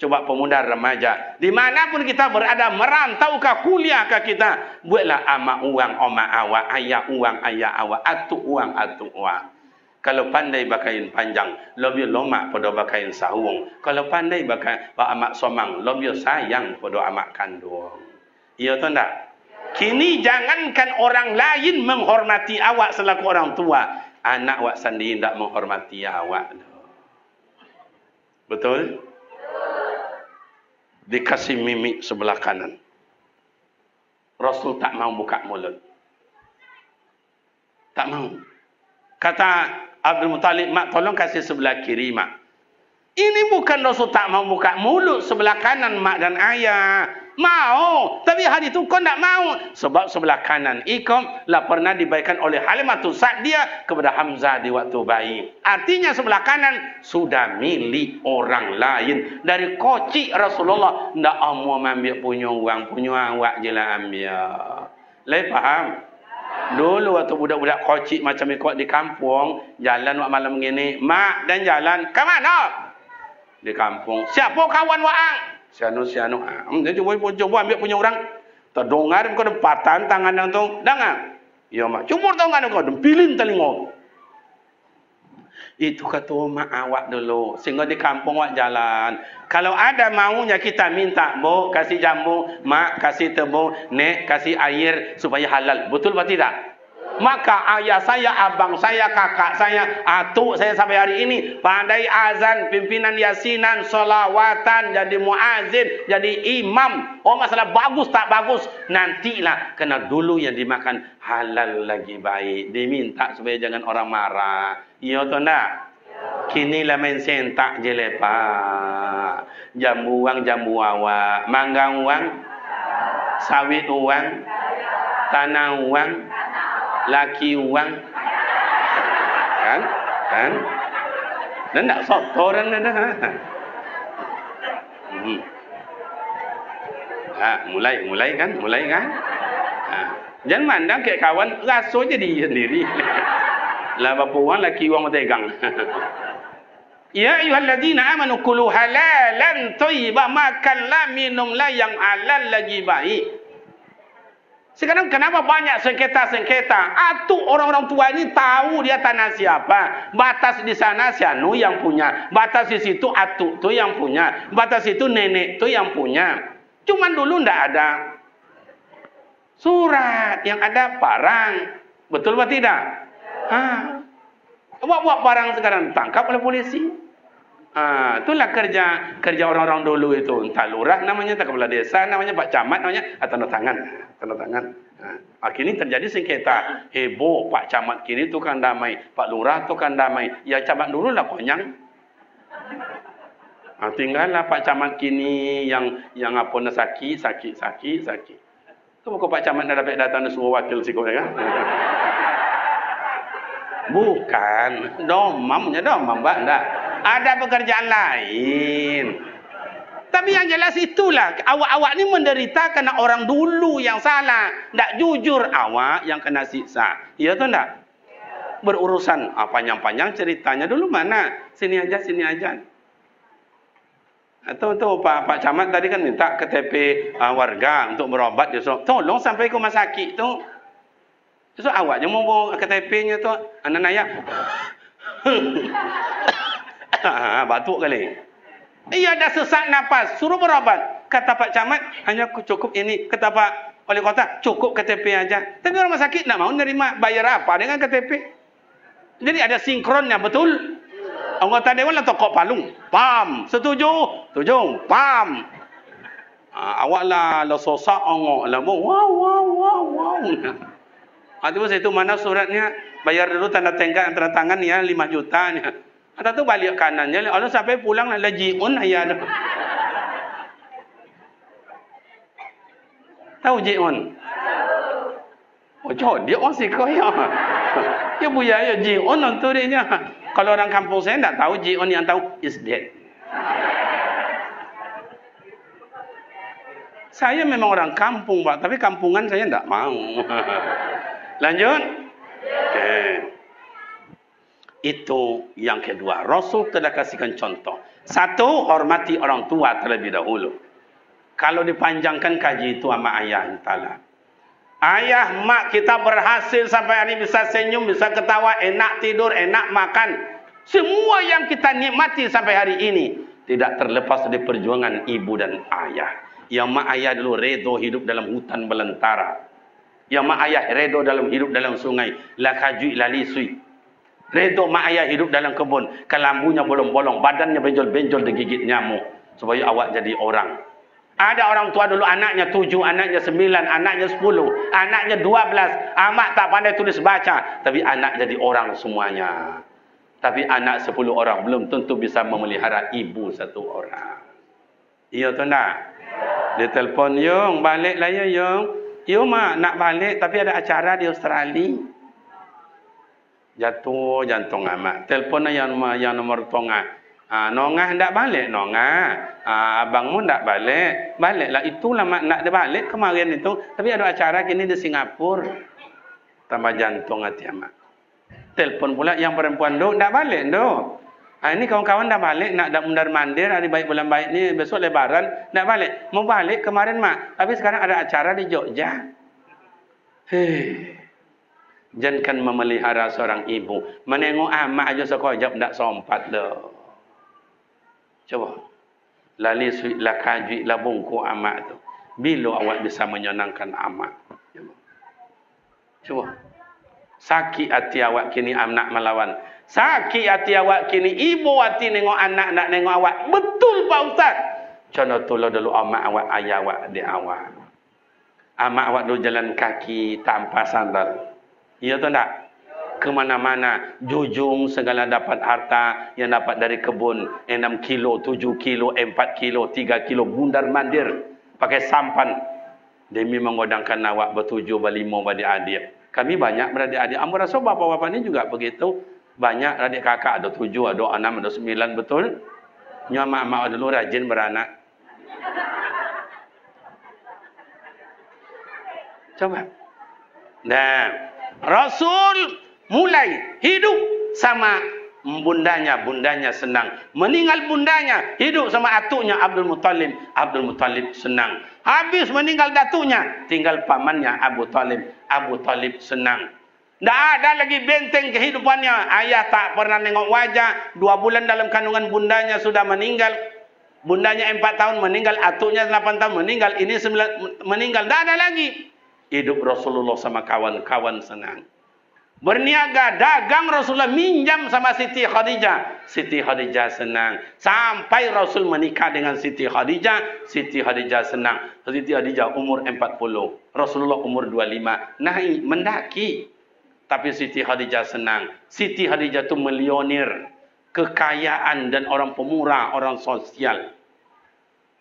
Coba pemuda remaja, dimanapun kita berada, merantaukah, kuliahkah kita, buatlah ama uang oma awak, ayah uang ayah awak, atuk uang atuk uang. Kalau pandai bakain panjang, lebih lomak pada bakain sahung. Kalau pandai bakain amak somang, lebih sayang pada amak kandung. Iya atau tak? Kini jangankan orang lain menghormati awak selaku orang tua, anak awak sendiri tidak menghormati awak. Betul? Dikasih mimik sebelah kanan. Rasul tak mau buka mulut. Tak mau. Kata Abdul Muttalib, mak tolong kasih sebelah kiri, mak. Ini bukan Rasul tak mau buka mulut sebelah kanan mak dan ayah. Mau. Tapi hari itu kau tak mau. Sebab sebelah kanan ikom lah pernah dibaikan oleh Halimatus Sa'diyah kepada Hamzah di waktu bayi. Artinya sebelah kanan sudah milik orang lain. Dari kocik Rasulullah. Tak mau ambil punya uang. Punya awak je lah ambil. Lai faham? Dulu waktu budak-budak kocik macam ikut di kampung. Jalan waktu malam begini. Mak dan jalan. Ke mana? Di kampung. Siapa kawan waang? Sianu. Dia coba ambil punya orang. Terdongar kau dempatan tangan yang tu. Dengar. Ya mak. Cumur tangan kau. Dempilin telinga. Itu kata mak awak dulu. Sehingga di kampung awak jalan. Kalau ada maunya kita minta. Bu, kasih jambu. Mak, kasih tebu. Nek, kasih air. Supaya halal. Betul atau tidak? Maka ayah saya, abang saya, kakak saya, atuk saya sampai hari ini pandai azan, pimpinan yasinan, solawatan, jadi muazin, jadi imam. Oh masalah bagus tak bagus, nantilah. Kena dulu yang dimakan halal lagi baik. Diminta supaya jangan orang marah. Iya atau tak? Kini lah main sentak je lepak. Jambu uang, jambu awak. Mangga uang, sawit uang, tanah uang, laki uang, kan? Dan tak sotor dan dah. Mulai kan? Jangan mandang kayak kawan, raso je dia sendiri. Lah bapa uang, laki uang tegang. Ya ayyuhalladzina amanu kulu halalan thayyibah, makanlah minumlah yang halal lagi baik. Sekarang kenapa banyak sengketa-sengketa? Atuk orang-orang tua ini tahu dia tanah siapa. Batas di sana sianu yang punya. Batas di situ atuk tu yang punya. Batas itu nenek tu yang punya. Cuman dulu ndak ada surat, yang ada parang. Betul atau tidak? Buat barang sekarang ditangkap oleh polisi. Itulah kerja orang-orang dulu itu. Entah lurah namanya, entah kepala desa namanya, Pak Camat namanya, tanda tangan. Akhirnya terjadi sengketa. Heboh, Pak Camat kini tukang damai, Pak Lurah tukang damai. Ya Camat dulu lah konyang. Tinggallah Pak Camat kini yang apa nak sakit. Tu bukan Pak Camat dah dapat datang suruh wakil sikit kan? Bukan, domam mbak dah. Ada pekerjaan lain. Tapi yang jelas itulah, awak-awak ni menderita kerana orang dulu yang salah. Tak jujur, awak yang kena siksa. Ya tu tak? Berurusan panjang-panjang ceritanya dulu mana? Sini aja. Atau Pak Camat tadi kan minta KTP warga untuk berobat. Dia suruh, tolong sampai ke rumah sakit tu. So awak yang mau KTP-nya tu, anak nayak. Batuk kali. Ia dah sesak nafas, suruh berobat. Kata Pak Camat, hanya cukup ini. Kata Pak Wali Kota, cukup KTP aja. Tapi orang rumah sakit tak mau nerima, bayar apa dengan KTP? Jadi ada sinkronnya, betul? Anggota Dewan lah tokok palung. Pam, setuju? Setuju, pam. Awak lah sosak ongok lah. Wow. Itu saya tu mana suratnya? Bayar dulu tanda tangan ya 5 juta. Atau tu balik kanannya. Allah sampai pulang lah jiun ayah. Tahu jiun? Oh dia orang si kaya. Ya buaya ya jiun untuk dia. Kalau orang kampung saya tak tahu jiun, yang tahu is dead. Saya memang orang kampung Pak, tapi kampungan saya tak mau. Lanjut. Okay. Itu yang kedua. Rasul telah kasihkan contoh. Satu, hormati orang tua terlebih dahulu. Kalau dipanjangkan kaji itu sama ayah entahlah. Ayah, mak kita berhasil sampai hari bisa senyum, bisa ketawa, enak tidur, enak makan. Semua yang kita nikmati sampai hari ini tidak terlepas dari perjuangan ibu dan ayah. Yang mak ayah dulu redo hidup dalam hutan belantara. Yang mak ayah redo dalam hidup dalam sungai. La kajui la lisui. Redo mak ayah hidup dalam kebun. Kelambunya bolong-bolong. Badannya benjol-benjol digigit nyamuk. Supaya awak jadi orang. Ada orang tua dulu anaknya 7, anaknya 9, anaknya 10, anaknya 12. Amak tak pandai tulis baca. Tapi anak jadi orang semuanya. Tapi anak 10 orang belum tentu bisa memelihara ibu 1 orang. Iya tu nak? Dia telefon, Yung, balik lah ya Yung. Yung mak nak balik tapi ada acara di Australia. Jatuh jantung amak. Telefon yang nomor tongah. Nongah hendak balik, Nongah. Abangmu hendak balik. Baliklah, itulah mak nak dia balik kemarin itu. Tapi ada acara kini di Singapura. Tambah jantung hati amak. Telefon pula yang perempuan tu hendak balik tu. Ini kawan-kawan dah balik, nak dah mundar-mandir, hari baik bulan baik ni, besok lebaran, nak balik. Mau balik kemarin mak, tapi sekarang ada acara di Jogja. Jangan memelihara seorang ibu. Menengok amak aja sekejap tak sompat dah. Coba. Lali suit lah kaji lah bungku amak tu. Bila awak bisa menyenangkan amak? Coba. Sakit hati awak kini anak melawan. Sakit hati awak kini, ibu hati nengok anak nak nengok awak. Betul Pak Ustaz. Contoh tolong dulu amak awak, ayah awak, adik awak. Amak awak dulu jalan kaki tanpa sandal. Iya tu tak? Kemana-mana, jujung segala dapat harta yang dapat dari kebun. 6 kilo, 7 kilo, 4 kilo, 3 kilo, bundar mandir. Pakai sampan. Demi menggodangkan awak bertujuh, berlima, beradik-adik. Kami banyak beradik-adik. Ambo rasa bapak-bapak ni juga begitu. Banyak adik kakak, ada 7, ada 6, ada 9, betul? Nyamak mak dulu rajin beranak. Coba. Nah, Rasul mulai hidup sama bundanya, bundanya senang. Meninggal bundanya, hidup sama atuknya Abdul Muttalib. Abdul Muttalib senang. Habis meninggal datunya, tinggal pamannya Abu Talib. Abu Talib senang. Tak ada lagi benteng kehidupannya. Ayah tak pernah nengok wajah. 2 bulan dalam kandungan bundanya sudah meninggal. Bundanya 4 tahun meninggal. Atuknya 8 tahun meninggal. Ini 9 meninggal. Tak ada lagi. Hidup Rasulullah sama kawan-kawan senang. Berniaga, dagang Rasulullah minjam sama Siti Khadijah. Siti Khadijah senang. Sampai Rasul menikah dengan Siti Khadijah. Siti Khadijah senang. Siti Khadijah umur 40. Rasulullah umur 25. Naik, mendaki. Tapi Siti Khadijah senang. Siti Khadijah itu milioner. Kekayaan dan orang pemurah, orang sosial.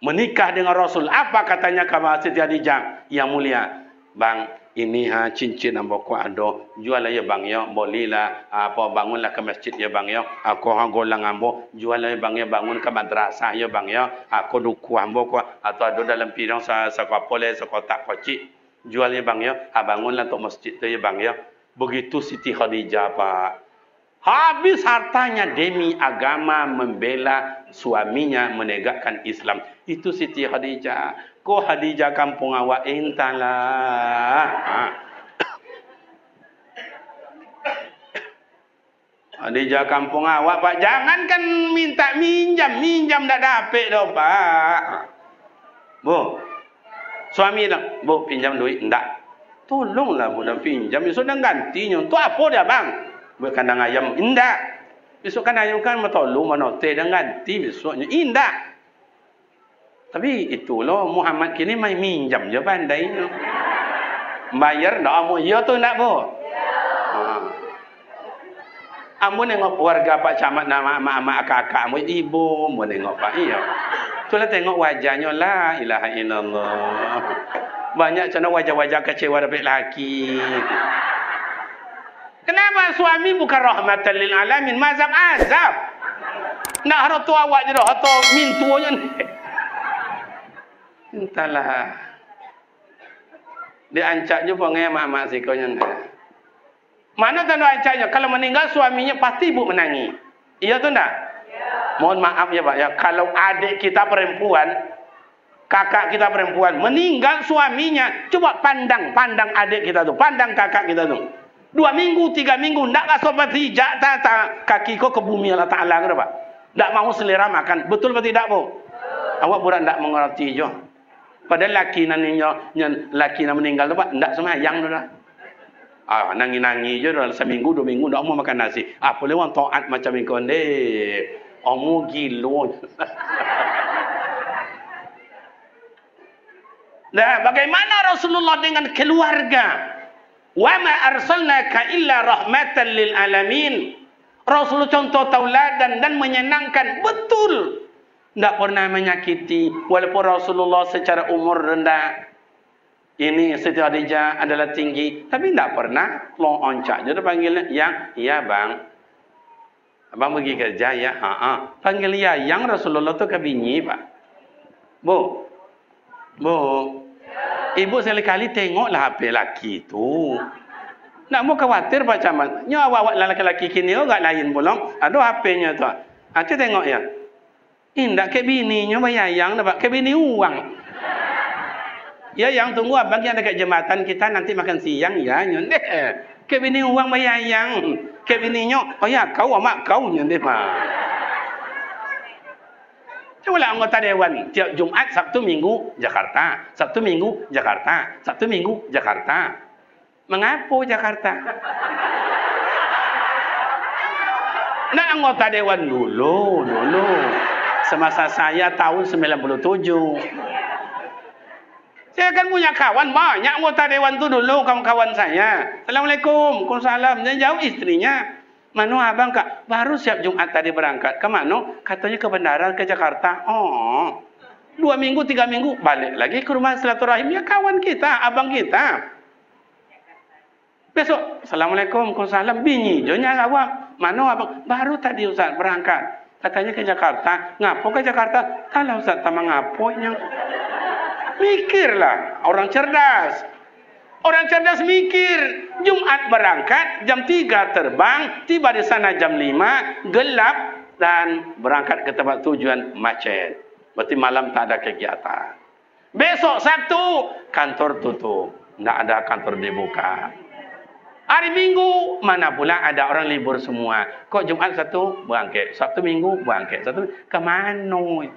Menikah dengan Rasul. Apa katanya kepada Siti Khadijah? Yang mulia. Bang, ini cincin ambo ko ado. Jual ya bang ya. Bolehlah. Apa bangunlah ke masjid ya bang ya. Aku golang ambo. Jual ya bang ya. Bangun ke madrasah ya bang ya. Aku duku ambo ko. Atau ada dalam pirang sekapole sekotak kocik. Jual ya bang ya. Bangunlah untuk masjid tu ya bang ya. Begitu Siti Khadijah Pak. Habis hartanya demi agama membela suaminya menegakkan Islam. Itu Siti Khadijah. Ko Khadijah kampung awak entahlah. Khadijah kampung awak Pak. Jangankan minta minjam. Minjam tak dapat dah Pak. Bu. Suami dah. Bu pinjam duit. Tak. Tolonglah budak pinjam. Besok dah gantinya. Tu apa dia bang? Buat kandang ayam. Indah. Besok kandang ayam kan tolong manote dan ganti besoknya. Indah. Tapi itulah Muhammad kini main minjam je pandai. Bayar tak amu. Ya tu nak bu? Amu nengok warga Pak Camat nama mak kakak amu. Ibu mu nengok Pak. Iya. Itulah tengok wajahnya. La ilaha illallah. Banyak cina wajah-wajah kecewa dari lelaki. Kenapa suami bukan rahmatan lil alamin? Mazhab azab. Nak harap tu awak je dah. Atau mintuanya. Entahlah. Dia ancak je pun mak-mak sikonya. Mana tanda ancaknya? Kalau meninggal suaminya pasti ibu menangis. Iya tu tak? Mohon maaf ya Pak. Ya. Kalau adik kita perempuan, kakak kita perempuan meninggal suaminya, coba pandang adik kita tu, pandang kakak kita tu. 2 minggu, 3 minggu, tak sobat hijak tata kaki kau ke bumi Allah Taala ke Pak? Tak mau selera makan, betul atau tidak Bu? Awak bukan tak mengerti jo. Padahal laki laki nak meninggal tu pak, ndak semayang tu dah. Nangi-nangi je dah seminggu 2 minggu ndak mau makan nasi. Apa le orang taat macam ikon deh. Omu gilo. Nah, bagaimana Rasulullah dengan keluarga? Wa ma arsalnaka illa rahmatan lil alamin. Rasul contoh tauladan dan menyenangkan betul. Tidak pernah menyakiti. Walaupun Rasulullah secara umur rendah. Ini Siti Khadijah adalah tinggi. Tapi tidak pernah loncak. Jadi panggilnya yang, iya bang. Abang pergi kerja ya. Panggil ya yang Rasulullah tu kebinyi pak. Bu. Ibu sekali-kali tengoklah HP laki tu. Nak mau khawatir macam mana? Nya awak lelaki-lelaki kini enggak lain bolong. Ada HP-nya tu. Aku tengok ya. Indak ke bininya bayang dapat ke bini uang. Ya yang tunggu abang yang dekat jembatan kita nanti makan siang ya nyonde. Ke bini uang bayang. Ke bininya oh ya kau mak kau nyonde mah. Cubalah anggota dewan tiap Jumat, Sabtu, Minggu Jakarta, Sabtu, Minggu Jakarta, Sabtu, Minggu Jakarta. Mengapa Jakarta? Nah anggota dewan dulu. Semasa saya tahun 97. Saya kan punya kawan banyak anggota dewan tu dulu kawan-kawan saya. Assalamualaikum, Waalaikumsalam. Dia jauh istrinya. Mana abang kak? Baru siap Jumat tadi berangkat. Ke mana? Katanya ke bandara ke Jakarta. Oh, 2 minggu 3 minggu balik lagi ke rumah silaturahim ya kawan kita, abang kita. Besok, Assalamualaikum, Waalaikumsalam. Bini, jonya awak. Mana abang? Baru tadi Ustaz berangkat. Katanya ke Jakarta. Ngapo ke Jakarta? Kalau Ustaz tamang ngaponya. Mikirlah, orang cerdas. Orang cerdas mikir. Jumat berangkat, jam 3 terbang, tiba di sana jam 5, gelap dan berangkat ke tempat tujuan macet. Berarti malam tak ada kegiatan. Besok Sabtu, kantor tutup. Tak ada kantor dibuka. Hari Minggu, mana pula ada orang libur semua. Kok Jumat satu berangkat, Sabtu Minggu berangkat, satu kemana?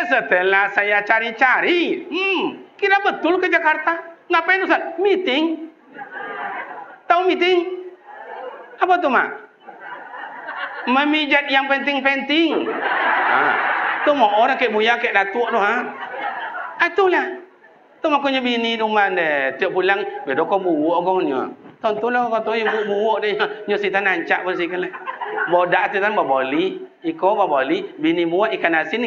Setelah saya cari-cari, kira betul ke Jakarta. Ngapain Ustaz? Meeting. Tahu meeting? Apa tu mak? Memijat yang penting-penting. Tu mau orang kayak buaya kayak datuk tu itulah. Tu makanya bini rumah deh. Tiap pulang bedo kau buuk kau nya. Tontonlah kau tu yang buuk dia. Nya sitan nancak pun sikit lah. Bodak sitan baboli. Iko baboli, bini buat ikan asin.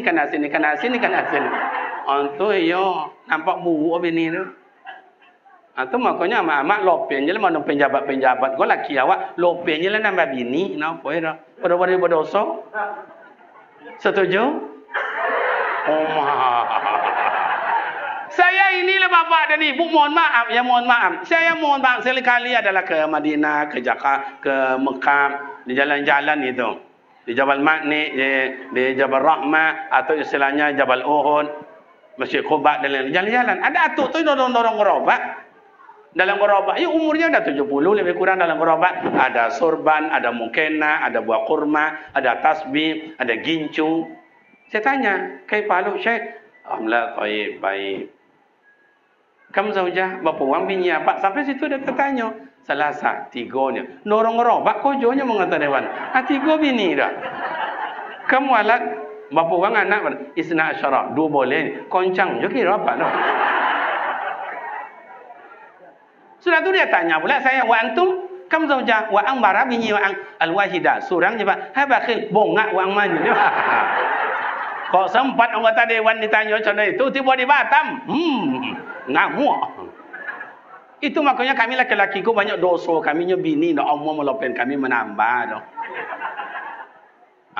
Antu yo nampak buuk bini tu. Antu makanya mak lopen je lah mana penjabat kau laki awak lopen je lah nambah bini, napa ya? Pada berdosa. Setuju? Saya inilah bapak dan ibu mohon maaf. Saya mohon maaf sekali adalah ke Madinah, ke Jakarta, ke Mekah, di jalan-jalan itu. Di Jabal Makni, di Jabal Rahmah atau istilahnya Jabal Uhud, Masjid Quba dan lain-lain. Jalan-jalan. Ada atuk tu dorong gerobak. Dalam gerobak, ya umurnya dah 70 lebih kurang dalam gerobak. Ada sorban, ada mukena, ada buah kurma, ada tasbih, ada gincu. Saya tanya, kaifalu Syekh? Alhamdulillah, baik. Kamu zaujah, bapa uang bini apa? Sampai situ dia tertanya. Selasa, 3-nya. Norong gerobak, kojonya mengata dewan. 3 bini dah. Kamu alat, bapa uang anak, isna asyarah, 2 boleh. Koncang, je kira apa dah. Sudah tu dia tanya pula saya, wa antum, kamu zaujah, wa ang bara bini wa ang al-wahidah. Surang je pak, hai bakhil, bongak wa ang mana. Kok sempat anggota dewan ditanya contoh itu, tiba di Batam. Ngamuk. Itu makanya kami laki-laki ku banyak dosa. Kami bini nak Allah melopen kami menambah dah.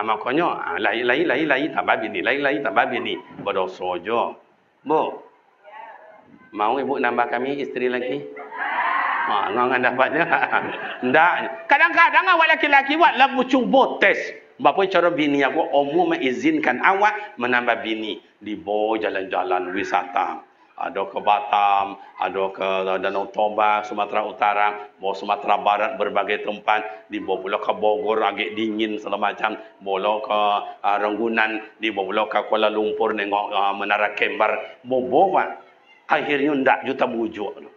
Makanya lain tambah bini, lain tambah bini. Berdosa je. Bu. Mau ibu nambah kami isteri lagi? Ngan dapatnya. Ndak. Kadang-kadang awak laki-laki buat lagu cuba test. Bapa cara bini aku umum mengizinkan awak menambah bini di bawah jalan-jalan wisata ada ke Batam, ada ke Danau Toba, Sumatera Utara, mau Sumatera Barat, berbagai tempat, dibawa pula ke Bogor agak dingin segala macam, bawa ke Renggunan, dibawa ke Kuala Lumpur nengok Menara Kembar, bawa akhirnya ndak juta bujuk.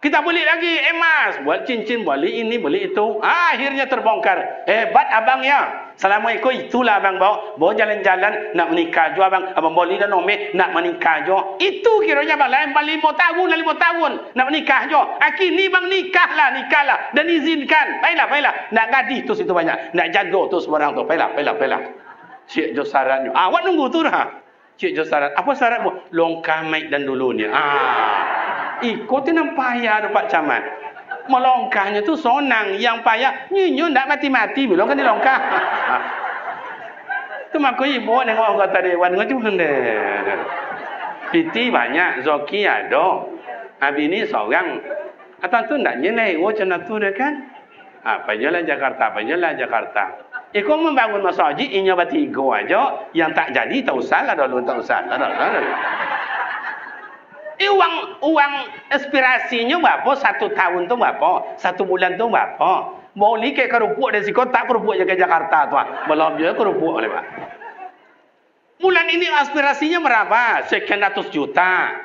Kita beli lagi emas, buat cincin, beli ini, beli itu. Akhirnya terbongkar. Hebat abang ya. Assalamualaikum, itulah abang bawa jalan-jalan nak menikah jo abang. Abang boli dan omeh nak menikah jo. Itu kiranya abang lain 5 tahun nak menikah jo. Ni bang nikahlah dan izinkan. Baiklah. Nak gadis tu situ banyak. Nak jago tu sebarang tu. Baiklah. Cik jo syaratnya. Awak nunggu tu dah. Cik jo syarat. Apa syarat bu? Longkah maik dan dulunya. Ikutin yang payah Pak Camat. Melongkahnya tu sonang, yang payah nyunyu ndak mati-mati belum kan dilongkah. Tu mak ibu nengok anggota dewan ngaju hende. Piti banyak, zoki ada. Abi ni seorang. Atau tu ndak nyenai, cina tu dah kan. Pajalah Jakarta. Iko membangun masjid inya batigo aja, yang tak jadi tak usah lah dulu, tak usah. Uang aspirasinya berapa? 1 tahun tu berapa? 1 bulan tu berapa? Boleh ke kerupuk dari sini, tak kerupuk je ke Jakarta tu. Belum je kerupuk oleh Pak. Bulan ini aspirasinya berapa? Sekian ratus juta.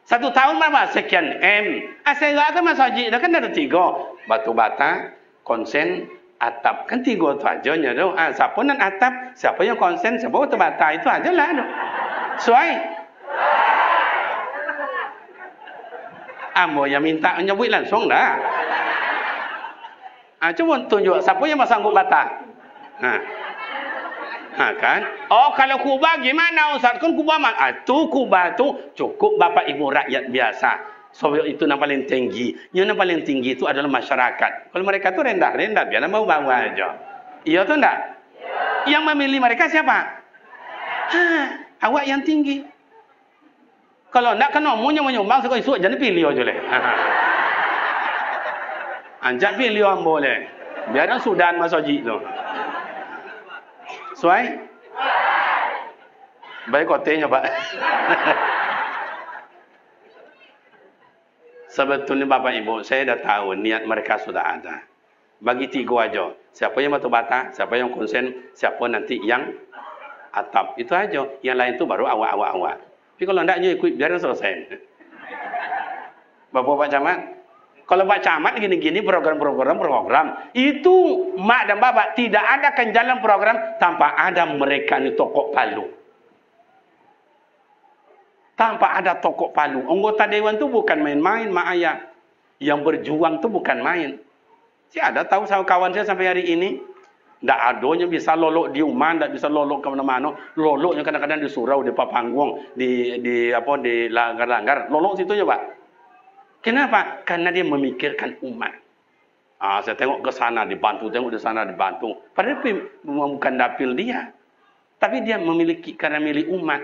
1 tahun berapa? Sekian M. Saya kata masjid dah kan ada 3. Batu bata, konsen, atap. Kan 3 tu aja nya tu. Siapa nan atap, siapa yang konsen, siapa batu bata, itu aja lah. Suai. Ambo yang minta menyebut langsung dah. Cuba tunjuk siapa yang sanggup bata. Kan? Oh, kalau kubah gimana Ustaz? Kan kubah tu kubah tu cukup bapak ibu rakyat biasa. So itu yang paling tinggi. Yang paling tinggi itu adalah masyarakat. Kalau mereka tu rendah, biar bawah aja. Iya tu enggak? Yang memilih mereka siapa? Awak yang tinggi. Kalau nak kena menyumbang sekali esok jangan pilih aja leh. Anjak pilih am boleh. Biar Sudan masjid tu. Suai? Baik kotenya Pak. Sebetulnya Bapak Ibu, saya dah tahu niat mereka sudah ada. Bagi 3 aja. Siapa yang batu bata, siapa yang konsen, siapa nanti yang atap. Itu aja. Yang lain tu baru awak. Tapi kalau tidak ikut, biar selesai. Bapak Camat, kalau Pak Camat gini-gini program, itu mak dan bapak tidak adakan jalan program tanpa ada mereka ni tokok palu. Tanpa ada tokok palu. Anggota dewan tu bukan main-main, mak ayah. Yang berjuang tu bukan main. Saya ada tahu sama kawan saya sampai hari ini. Tak adanya bisa lolok di rumah, tak bisa lolok ke mana-mana. Loloknya kadang-kadang di surau, di panggung, di langgar-langgar. Lolok situ ya Pak. Kenapa? Karena dia memikirkan umat. Saya tengok ke sana dibantu, tengok di sana dibantu. Padahal bukan dapil dia. Tapi dia memiliki karena milik umat.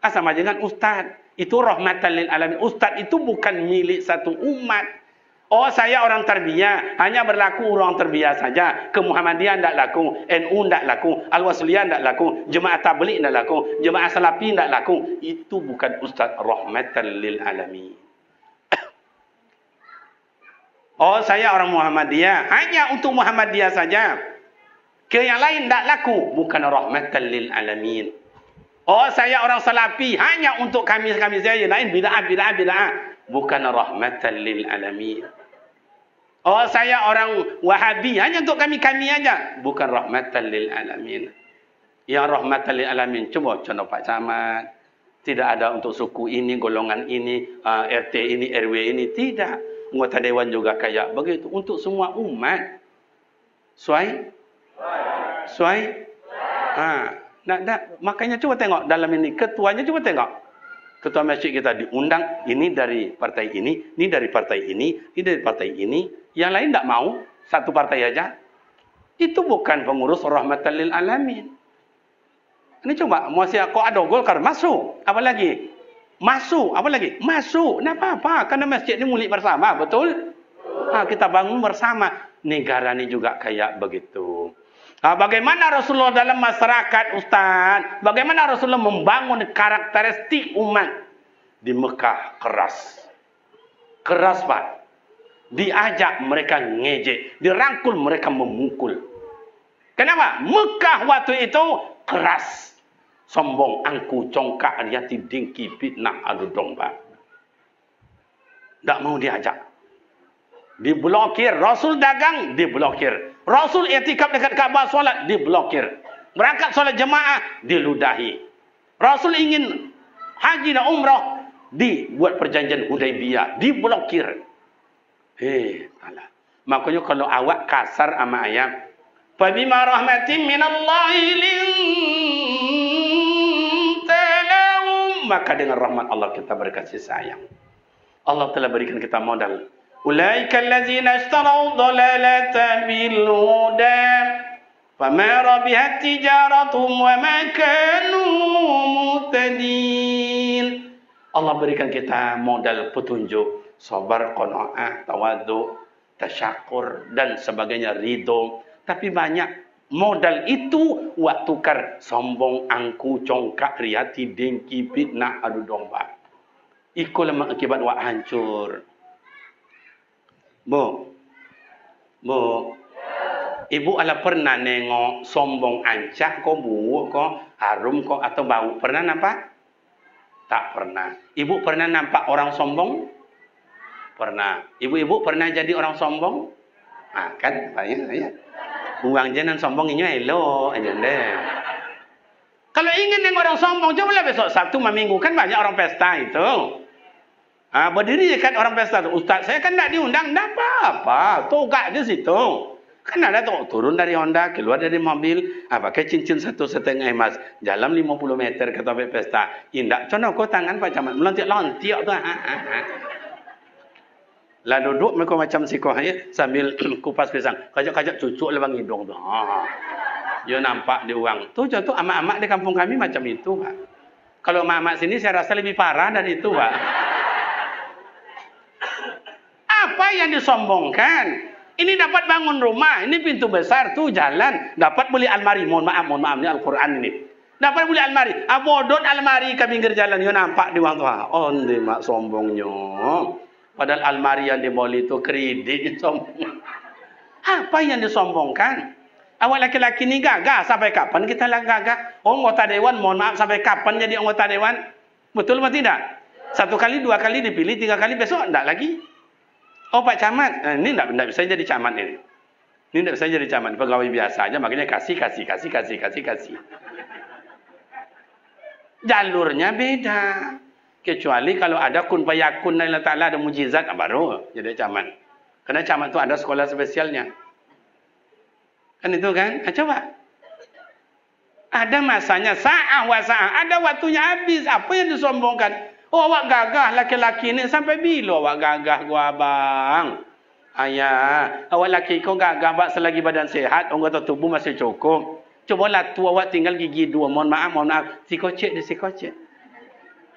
Sama dengan ustaz. Itu rahmatan lil alamin. Ustaz itu bukan milik satu umat. Oh, saya orang Tarbiyah, hanya berlaku orang Tarbiyah saja. Ke Muhammadiyah tidak laku, NU tidak laku, Al-Wasliyah tidak laku, Jemaah Tabligh tidak laku, Jemaah Salafi tidak laku. Itu bukan ustaz rahmatan lil alamin. Oh, saya orang Muhammadiyah, hanya untuk Muhammadiyah saja. Ke yang lain tidak laku, bukan rahmatan lil alamin. Oh, saya orang Salafi, hanya untuk kami saya yang lain bid'ah, bukan rahmatan lil alamin. Oh, saya orang Wahabi, hanya untuk kami aja, bukan rahmatan lil alamin. Yang rahmatan lil alamin, coba contoh Pak Camat. Tidak ada untuk suku ini, golongan ini, RT ini, RW ini, tidak. Anggota dewan juga kayak begitu untuk semua umat. Suai? Makanya coba tengok dalam ini ketuanya, coba tengok. Ketua masjid kita diundang, ini dari partai ini dari partai ini dari partai ini. Yang lain tidak mau, satu partai aja. Itu bukan pengurus rahmatan lil alamin. Ini coba, masih kok ada Golkar masuk, apa lagi? Masuk, apa lagi? Masuk, tidak apa-apa, karena masjid ini milik bersama, betul? Kita bangun bersama. Negara ini juga kayak begitu. Bagaimana Rasulullah dalam masyarakat, Ustaz? Bagaimana Rasulullah membangun karakteristik umat di Mekah? Keras. Keras, Pak. Diajak mereka ngejek, dirangkul mereka memukul. Kenapa? Mekah waktu itu keras. Sombong, angku, congkak, riati, dengki, fitnah, adu domba. Tak mau diajak. Diblokir. Rasul dagang, diblokir. Rasul i'tikaf dekat Kaabah solat, diblokir. Berangkat solat jemaah, diludahi. Rasul ingin haji dan umrah, dibuat perjanjian Hudaibiyah, diblokir. Alah. Makanya kalau awak kasar sama ayat, fabima rahmatin minallahi linta lahum, maka dengan rahmat Allah kita berkasih sayang. Allah telah berikan kita modal. Ulaika allazina ishtaraw dhalalata bil huda fama rabihat tijaratuhum wa ma kanu muhtadin. Allah berikan kita modal petunjuk, sabar, qanaah, tawadhu, tasyakur dan sebagainya, ridho. Tapi banyak modal itu wak tukar sombong, angku, congkak, riati, dengki, fitnah, adu domba. Ikulah mengakibat wak hancur. Bu, ibu ala pernah nengok sombong ancak ko, buuk ko, harum ko atau bau? Pernah nampak? Tak pernah. Ibu pernah nampak orang sombong? Pernah. Ibu-ibu pernah jadi orang sombong? Kan, ya. Buang jenan sombong ini elok aja deh. Kalau ingin nengok orang sombong, cobalah besok Sabtu Minggu, kan banyak orang pesta itu. Berdiri dekat orang pesta tu, Ustaz saya kan tak diundang, tak apa-apa, togak je situ. Kan ada tu turun dari Honda, keluar dari mobil, pakai cincin 1,5 emas, jalan 50 meter ke tempat pesta. Indak, contoh kau tangan Pak Camat, melontiak-lontiak tu. Lah duduk mereka macam sikoh sambil kupas pisang, kajak-kajak cucuk lebang hidung tu. Dia nampak di uang. Tu contoh amak-amak di kampung kami macam itu, Pak. Kalau amak-amak sini saya rasa lebih parah dari itu, Pak. Apa yang disombongkan? Ini dapat bangun rumah, ini pintu besar, tu jalan, dapat beli almari. Mohon maaf ni Al-Quran ini. Dapat beli almari. Bodot almari ke pinggir jalan, dia nampak di uang tu. Oh, ni mak sombongnya. Padahal almari yang dibeli itu kredit sombong. Apa yang disombongkan? Awak laki-laki ni gagah, sampai kapan kita lah gagah? Anggota dewan, mohon maaf, sampai kapan jadi anggota dewan? Betul atau tidak? 1 kali, 2 kali dipilih, 3 kali, besok tak lagi. Oh Pak Camat, ini tidak bisa jadi camat ini. Ini tidak bisa jadi camat, pegawai biasa aja, makanya kasih. Jalurnya beda. Kecuali kalau ada kun payakun dari Allah Ta'ala, ada mujizat, baru jadi camat. Karena camat itu ada sekolah spesialnya. Kan itu kan? Coba. Ada masanya, sa'ah wa sa'ah. Ada waktunya habis. Apa yang disombongkan? Oh, awak gagah laki-laki ni. Sampai bila awak gagah gua abang? Ayah, awak laki kau gagah bak selagi badan sehat, anggota tubuh masih cukup. Cubalah tu awak tinggal gigi 2. Mohon maaf. Si kocek dia si kocek.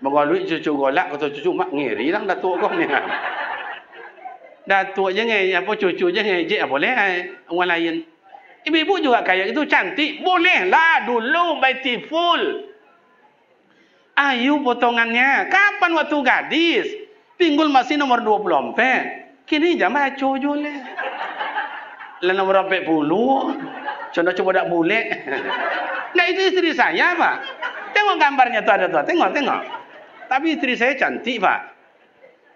Mengalui cucu golak, kata cucu mak ngiri lah datuk kau ni. Datuk je ngejek, apa cucu je ngejek, boleh orang lain. Ibu-ibu juga kayak itu cantik, bolehlah dulu beautiful. Ayu potongannya, kapan waktu gadis? Pinggul masih nomor 24. Kini jam acu je le. Lah nomor 40. Contoh coba tak boleh. Nah itu istri saya, Pak. Tengok gambarnya tu ada tu, tengok. Tapi istri saya cantik, Pak.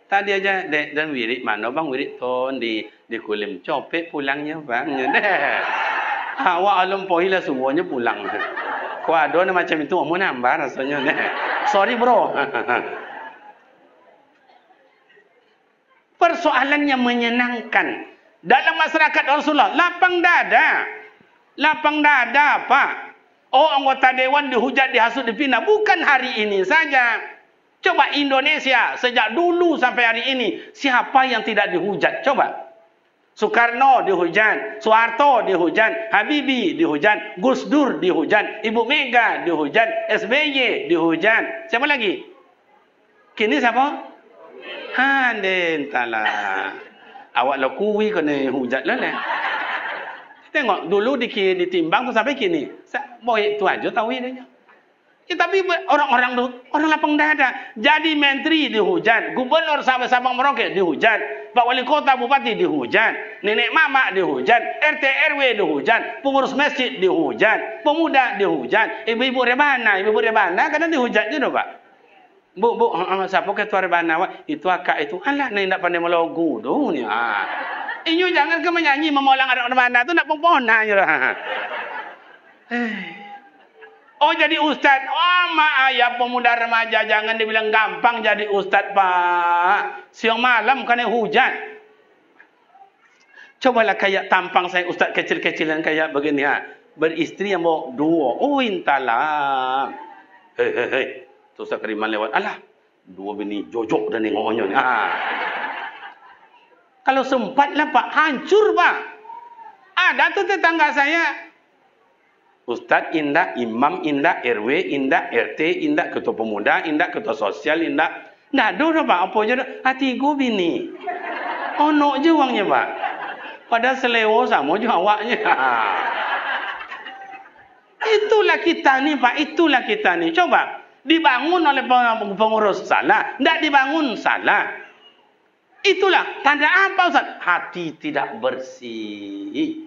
Tadi aja dek dan wirid mana bang wirid ton di kulim copet pulangnya bang. Awak alam pohila semuanya pulang. Kau ada macam itu mau nambah rasanya. Sorry bro. Persoalannya menyenangkan dalam masyarakat Rasulullah. Lapang dada Pak. Oh anggota dewan dihujat, dihasut, dipina. Bukan hari ini saja. Coba Indonesia sejak dulu sampai hari ini, siapa yang tidak dihujat? Coba. Soekarno dihujat, Soeharto dihujat, Habibie dihujat, Gus Dur dihujat, Ibu Mega dihujat, SBY dihujat. Siapa lagi? Kini siapa? Entahlah. Awak lah kuih kena hujat lah. Tengok dulu ditimbang tu sampai kini. Boy itu aja tahu idenya. Ya, tapi orang-orang tu orang lapang dada. Jadi menteri dihujat, gubernur Sabang Merauke dihujat, Pak Wali Kota Bupati dihujat, nenek mama dihujat, RT RW dihujat, pengurus masjid dihujat, pemuda dihujat, ibu-ibu rebana kadang dihujat juga Pak. Bu, siapa ketua rebana? Itu akak itu. Alah, ni nak pandai melogu tu ni. Inyo jangan ke menyanyi memolang anak rebana tu nak pongpona je lah. Oh jadi ustaz. Oh mak ayah pemuda remaja jangan dibilang gampang jadi ustaz Pak. Siang malam kan hujan. Cobalah kayak tampang saya ustaz kecil-kecilan kayak begini ha. Beristri yang bawa 2. Oh intalah. Hei. Tu Ustaz Kariman lewat. Alah, 2 bini jojok dan nengoknya ni. Kalau sempat lah Pak, hancur Pak. Ada tu tetangga saya. Ustaz indah, imam indah, RW indah, RT indah, ketua pemuda indah, ketua sosial indah. Nggak ada Pak, apa je dah. Hati gue bini. Ono je uangnya Pak. Padahal selewo sama je awaknya. Itulah kita ni Pak, itulah kita ni. Coba, dibangun oleh pengurus salah. Nggak dibangun salah. Itulah, tanda apa Ustaz? Hati tidak bersih.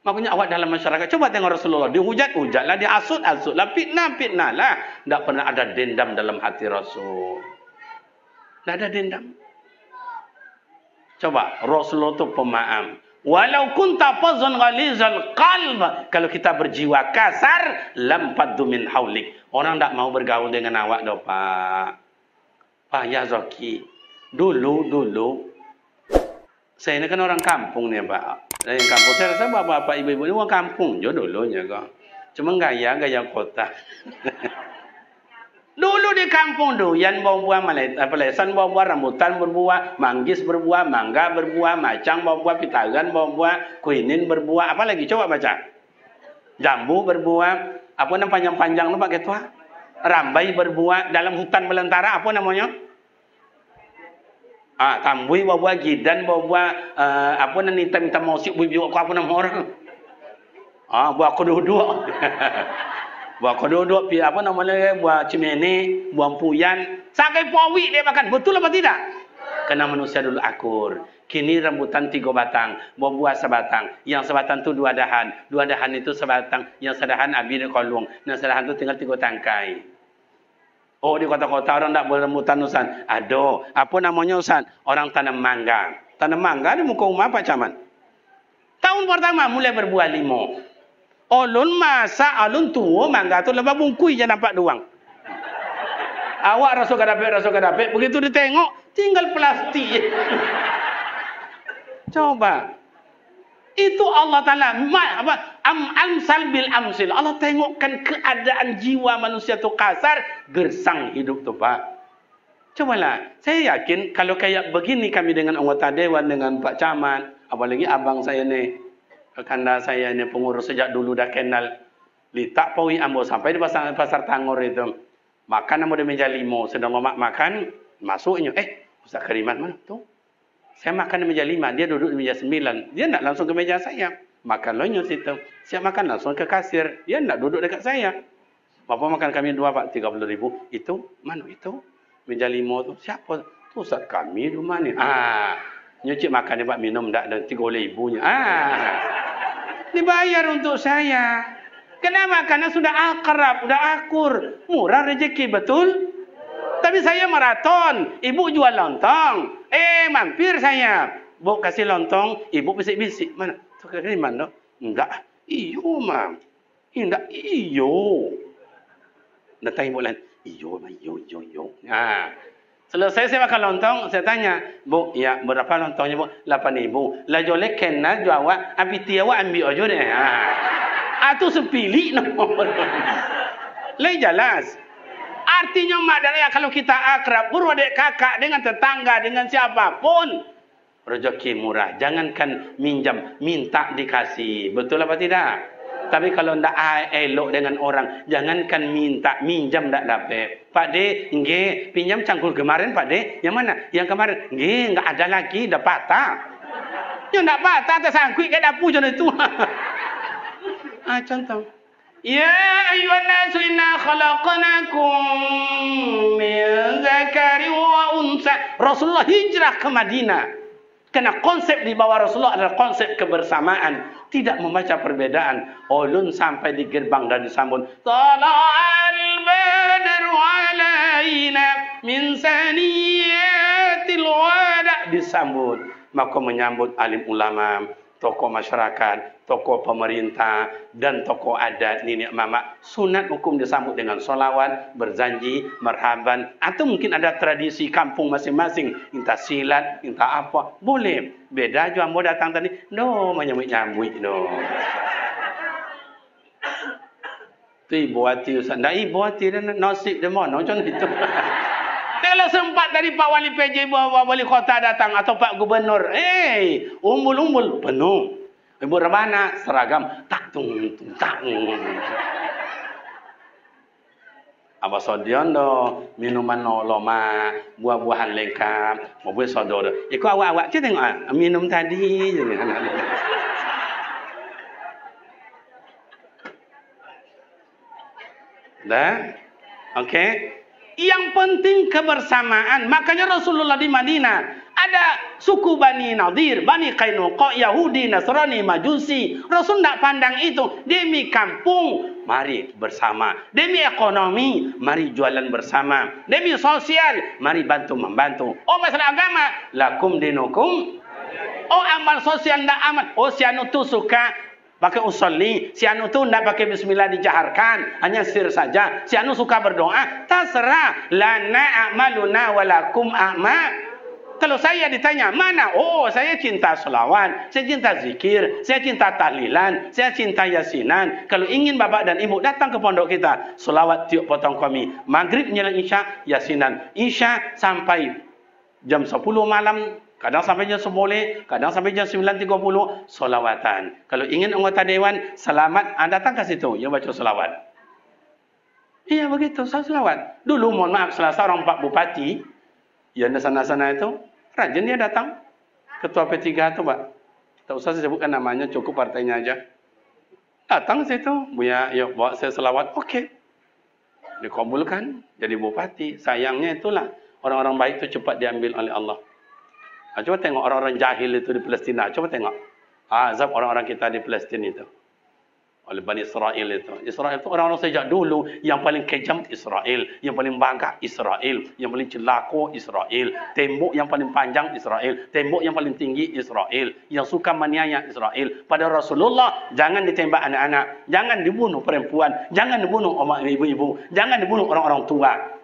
Makanya awak dalam masyarakat, coba tengok Rasulullah. Dihujat-hujatlah, diasut-asutlah, fitnah-fitnah lah. Tak pernah ada dendam dalam hati Rasul. Tak ada dendam. Coba, Rasulullah itu pemaaf. Walau kunta fazzan ghalizal qalb. Kalau kita berjiwa kasar, lam faddu min haulik. Orang tak mau bergaul dengan awak dah Pak. Pak ya Zaki. Dulu, saya ini kan orang kampung ni Pak. Dari kampung saya rasa bapak-bapak ibu-ibu ni orang kampung je dulunya kok. Cuma gaya kota. Dulu di kampung doyan buah-buah pelesan buah-buah, rambutan berbuah, manggis berbuah, mangga berbuah, macang buah-buah, pitagan buah-buah, kuinin berbuah, apa lagi coba baca. Jambu berbuah, apa nama panjang-panjang tu Pak Ketua? Rambai berbuah, dalam hutan belantara apa namanya? Tambui buah-buah gidan buah-buah apa nanti hitam-hitam musik buah apa nama orang? Buah kodok. Buah kodok apa namanya buah cimene, buah puyan, sakai pawi dia makan. Betul apa tidak? Karena manusia dulu akur. Kini rambutan 3 batang, buah-buah sebatang. Yang sebatang tu 2 dahan. 2 dahan itu sebatang. Yang sedahan abi di kolong. Yang sedahan tu tinggal 3 tangkai. Oh di kota-kota orang tak berrambutan Ustaz. Aduh, apa namanya Ustaz? Orang tanam mangga. Tanam mangga di muka rumah Pak Camat. Tahun pertama mulai berbuah 5. Alun masa alun tua mangga tu lepas bungkui je nampak doang. Awak rasa kadapek. Begitu ditengok tinggal plastik. Coba. Itu Allah Ta'ala amsal bil amsil. Allah tengokkan keadaan jiwa manusia tu kasar, gersang hidup tu Pak. Cobalah, saya yakin kalau kayak begini kami dengan anggota dewan, dengan Pak Camat, apalagi abang saya ni, kanda saya ni pengurus sejak dulu dah kenal. Litak pawi ambo sampai di pasar Tangor itu. Makan ambo di meja 5, sedang makan, masuknya. Ustaz Kariman mana tu? Saya makan di meja 5, dia duduk di meja 9. Dia nak langsung ke meja saya. Makan lonya situ. Saya makan langsung ke kasir. Dia nak duduk dekat saya. Apa makan kami 2 Pak, 30.000. Itu, mana itu? Meja 5 tu. Siapa? Tu Ustaz kami di rumah ni. Nyuci makan ni Pak, minum tak ada 30.000-nya. Dibayar untuk saya. Kenapa? Karena sudah akrab, sudah akur. Murah rezeki, betul? Tapi saya maraton. Ibu jual lontong. Mampir saya. Bu kasih lontong. Ibu bisik-bisik. Mana? Tu kali mana? Enggak. Iyo, Mam. Enggak. Iyo. Datang ibu lain. Iyo. Selesai saya makan lontong. Saya tanya. Bu, ya berapa lontongnya Bu? 8.000. Lah jolek kena jual awak. Abi tiawa ambil aja deh. Itu sepilih. Lai jelas. Artinya mak dan ayah kalau kita akrab, guru adik kakak dengan tetangga, dengan siapapun, rezeki murah. Jangankan minjam, minta dikasih. Betul apa tidak? Tapi kalau tidak elok dengan orang, jangankan minta, minjam tak dapat. Pak De, nge, pinjam cangkul kemarin Pak De. Yang mana? Yang kemarin, nge, enggak ada lagi, dah patah. Yang tak patah, tersangkut ke dapur macam itu. Contoh. Ya ayyuhan nasu inna khalaqnakum min dzakari wa unsa. Rasulullah hijrah ke Madinah. Karena konsep di bawah Rasulullah adalah konsep kebersamaan. Tidak membaca perbedaan. Ulun sampai di gerbang dan disambut. Tala'al badru alaina min saniyatil wada. Disambut. Maka menyambut alim ulama, tokoh masyarakat, tokoh pemerintah, dan tokoh adat, nenek mama. Sunat hukum disambut dengan solawat, berjanji, marhaban. Atau mungkin ada tradisi kampung masing-masing. Entah silat, entah apa. Boleh. Beda juga mau datang tadi. No, menyambut-nyambut. No. Itu ibu hati Ustaz. Nah, ibu hati dan nasib dia mana macam itu. Kalau sempat dari Pak Wali PJ, Wali Kota datang atau Pak Gubernur, umbul-umbul penuh. Ibu Ramana seragam tak tung tak. Abah Sodion do minuman loma, buah-buahan lengkap, mobil sodor. Ikut awak-awak je tengok minum tadi je. Dah? Okey. Yang penting kebersamaan. Makanya Rasulullah di Madinah ada suku Bani Nadir, Bani Qainuqa, Yahudi, Nasrani, Majusi. Rasul tidak pandang itu. Demi kampung, mari bersama. Demi ekonomi, mari jualan bersama. Demi sosial, mari bantu-membantu. Oh, masalah agama, lakum dinukum. Oh, amal sosial tidak aman. Oh, si anu tu suka pakai usolli, si anu tu tidak pakai bismillah dijaharkan, hanya sir saja. Si anu suka berdoa, terserah. Lana a'maluna walakum a'ma. Kalau saya ditanya, mana? Oh, saya cinta selawat, saya cinta zikir, saya cinta tahlilan, saya cinta yasinan. Kalau ingin bapak dan ibu datang ke pondok kita, selawat tiup potong kami. Maghrib menjelang isya, yasinan. Isya sampai jam 10 malam. Kadang sampai jam 10, kadang sampai jam 9.30, solawatan. Kalau ingin anggota dewan, selamat, datang ke situ, yang baca solawat. Iya begitu, saya solawat. Dulu, mohon maaf, salah seorang Pak Bupati, yang di sana-sana itu, rajin dia datang. Ketua P3 itu, Pak. Tak usah saya sebutkan namanya, cukup partainya aja. Datang ke situ, Buya, yuk bawa saya solawat, oke. Dikabulkan, jadi Bupati. Sayangnya itulah, orang-orang baik itu cepat diambil oleh Allah. Coba tengok orang-orang jahil itu di Palestina. Coba tengok azab orang-orang kita di Palestina itu. Oleh Bani Israel itu. Israel itu orang-orang sejak dulu yang paling kejam Israel. Yang paling bangga Israel. Yang paling celaka Israel. Tembok yang paling panjang Israel. Tembok yang paling tinggi Israel. Yang suka maniaya Israel. Pada Rasulullah, jangan ditembak anak-anak. Jangan dibunuh perempuan. Jangan dibunuh ibu-ibu. Jangan dibunuh orang-orang tua.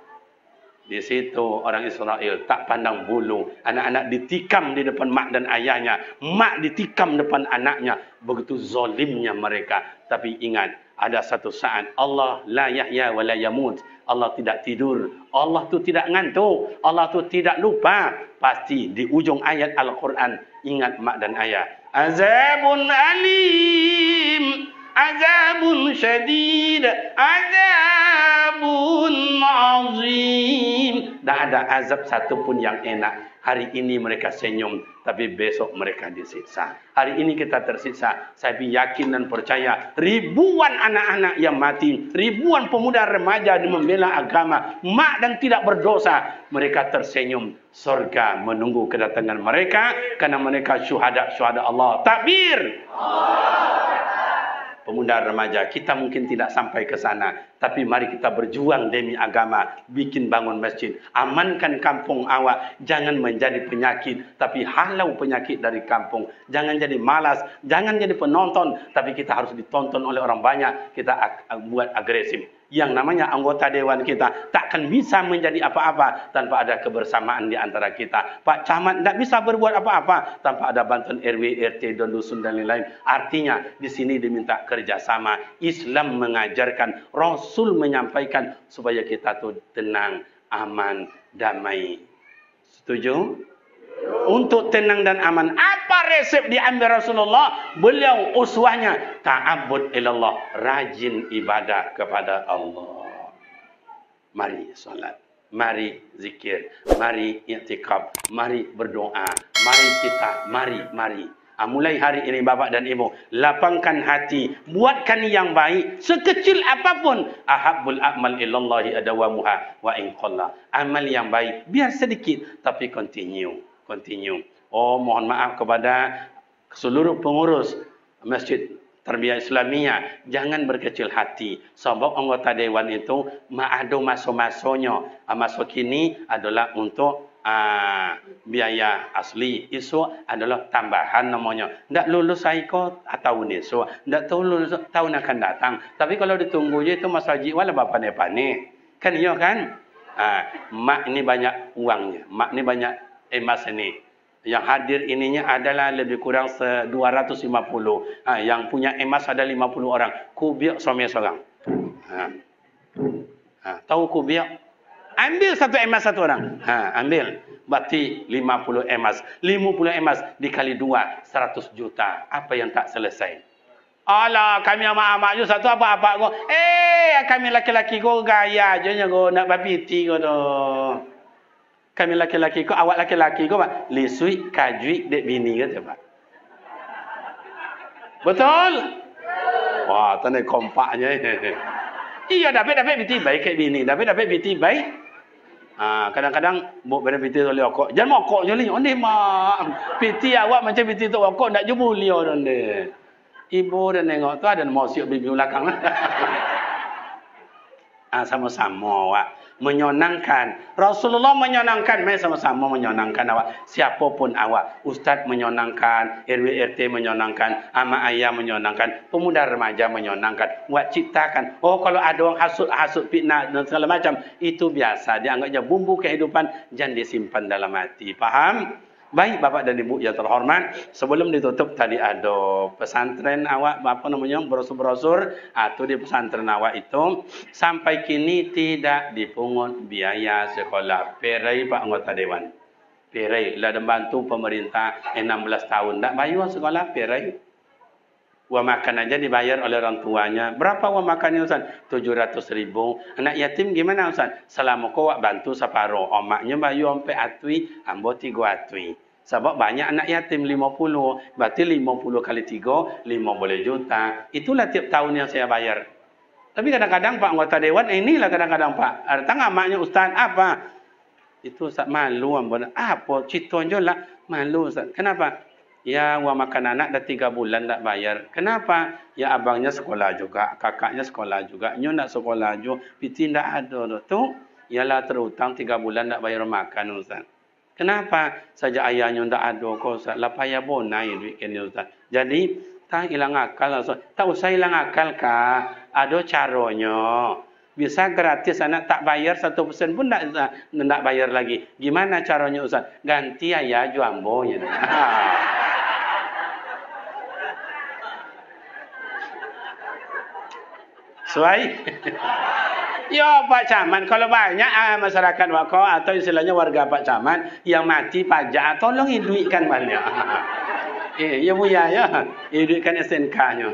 Di situ orang Israel tak pandang bulu. Anak-anak ditikam di depan mak dan ayahnya. Mak ditikam depan anaknya. Begitu zalimnya mereka. Tapi ingat, ada satu saat Allah la yahya wa la yamut. Allah tidak tidur. Allah tu tidak ngantuk. Allah tu tidak lupa. Pasti di ujung ayat Al-Quran ingat mak dan ayah. Azabun alim. Azabun syadid, azabun azim. Tak ada azab satu pun yang enak. Hari ini mereka senyum, tapi besok mereka disiksa. Hari ini kita tersiksa. Saya yakin dan percaya ribuan anak-anak yang mati, ribuan pemuda remaja yang membela agama, mak dan tidak berdosa, mereka tersenyum. Surga menunggu kedatangan mereka karena mereka syuhada Allah. Takbir. Pemuda remaja, kita mungkin tidak sampai ke sana, tapi mari kita berjuang demi agama, bikin bangun masjid, amankan kampung awak, jangan menjadi penyakit, tapi halau penyakit dari kampung. Jangan jadi malas, jangan jadi penonton, tapi kita harus ditonton oleh orang banyak, kita buat agresif. Yang namanya anggota dewan kita takkan bisa menjadi apa-apa tanpa ada kebersamaan di antara kita. Pak Camat tidak bisa berbuat apa-apa tanpa ada bantuan RW, RT, dan dusun dan lain-lain. Artinya di sini diminta kerjasama. Islam mengajarkan, Rasul menyampaikan supaya kita tuh tenang, aman, damai. Setuju? Untuk tenang dan aman, apa resep diambil Rasulullah? Beliau uswahnya ta'abbud ilallah, rajin ibadah kepada Allah. Mari salat, mari zikir, mari i'tikaf, mari berdoa, mari kita, mari. Mulai hari ini bapak dan ibu, lapangkan hati, buatkan yang baik, sekecil apapun. Ahabbul a'mal ilallahi adawamuha wa in qalla. Amal yang baik, biar sedikit, tapi continue. Oh, mohon maaf kepada seluruh pengurus Masjid Tarbiyah Islamiyah, jangan berkecil hati. Sebab anggota dewan itu ada masuk-masuknya. Masuk kini adalah untuk biaya asli. Isu adalah tambahan namanya. Tak lulus saiko tahun isu. Tak lulus tahun akan datang. Tapi kalau ditunggu je itu masjid wala bapane-pane. Kan iya kan? Mak ini banyak uangnya. Mak ini banyak emas ini. Yang hadir ininya adalah lebih kurang 250. Yang punya emas ada 50 orang. Kubiak suami seorang. Tahu kubiak? Ambil satu emas satu orang. Ambil. Berarti 50 emas. 50 emas dikali 2, 100 juta. Apa yang tak selesai? Alah, kami amak-amak je satu apa-apa kau. Kami laki-laki kau gaya je kau nak bapiti kau tu. Kami laki-laki kau, awak laki-laki kau pak. Lisui, kajui, dek bini kata pak. Betul? Wah, tanda kompaknya. Iya, dapat biti baik kayak bini. Dapat biti baik. Kadang-kadang buat pada piti tu okok. Jangan okok je ni. Onde mak. Piti awak macam piti tu okok nak jumpa liau onde. Ibu dan tengok tu ada mau siap bibi belakang lah. Sama-sama awak menyenangkan. Rasulullah menyenangkan, mai sama-sama menyenangkan awak. Siapapun awak, ustaz menyenangkan, RW RT menyenangkan, ama ayah menyenangkan, pemuda remaja menyenangkan. Buat ciptakan. Oh, kalau ada orang hasut fitnah dan segala macam, itu biasa. Dianggapnya bumbu kehidupan, jangan disimpan dalam hati. Faham? Baik bapak dan ibu yang terhormat, sebelum ditutup tadi ada pesantren awak, apa namanya, brosur-brosur, atau di pesantren awak itu sampai kini tidak dipungut biaya sekolah. Perai pak anggota dewan. Perai, lah bantu pemerintah 16 tahun tak bayar sekolah perai. Wang makan aja dibayar oleh orang tuanya. Berapa wang makannya Ustaz? 700.000. Anak yatim gimana Ustaz? Selama kau bantu separuh. Omaknya bayu sampai atui, ambo 3 atui. Sebab banyak anak yatim 50. Berarti 50 kali 3, 5 boleh juta. Itulah tiap tahun yang saya bayar. Tapi kadang-kadang Pak anggota dewan, inilah kadang-kadang Pak. Datang amaknya Ustaz, apa? Itu Ustaz malu ambo. Apa? Citonya lah malu Ustaz. Kenapa? Ya, wang makan anak dah 3 bulan tak bayar. Kenapa? Ya, abangnya sekolah juga, kakaknya sekolah juga, nyo nak sekolah juga, piti tak ada tu. Ialah terutang 3 bulan tak bayar makan Ustaz. Kenapa? Saja ayahnya tak ada kau Ustaz. Lah payah bonai duit kini Ustaz. Jadi tak hilang akal Ustaz. Tak usah hilang akal kah? Ada caranya. Bisa gratis anak tak bayar 1% pun tak bayar lagi. Gimana caranya Ustaz? Ganti ayah juambonya. Suai. Ya Pak Camat, kalau banyak masyarakat Wako atau istilahnya warga Pak Camat yang mati pajak, tolong duitkan banyak. Ya Bu ya, duitkan SNK-nya.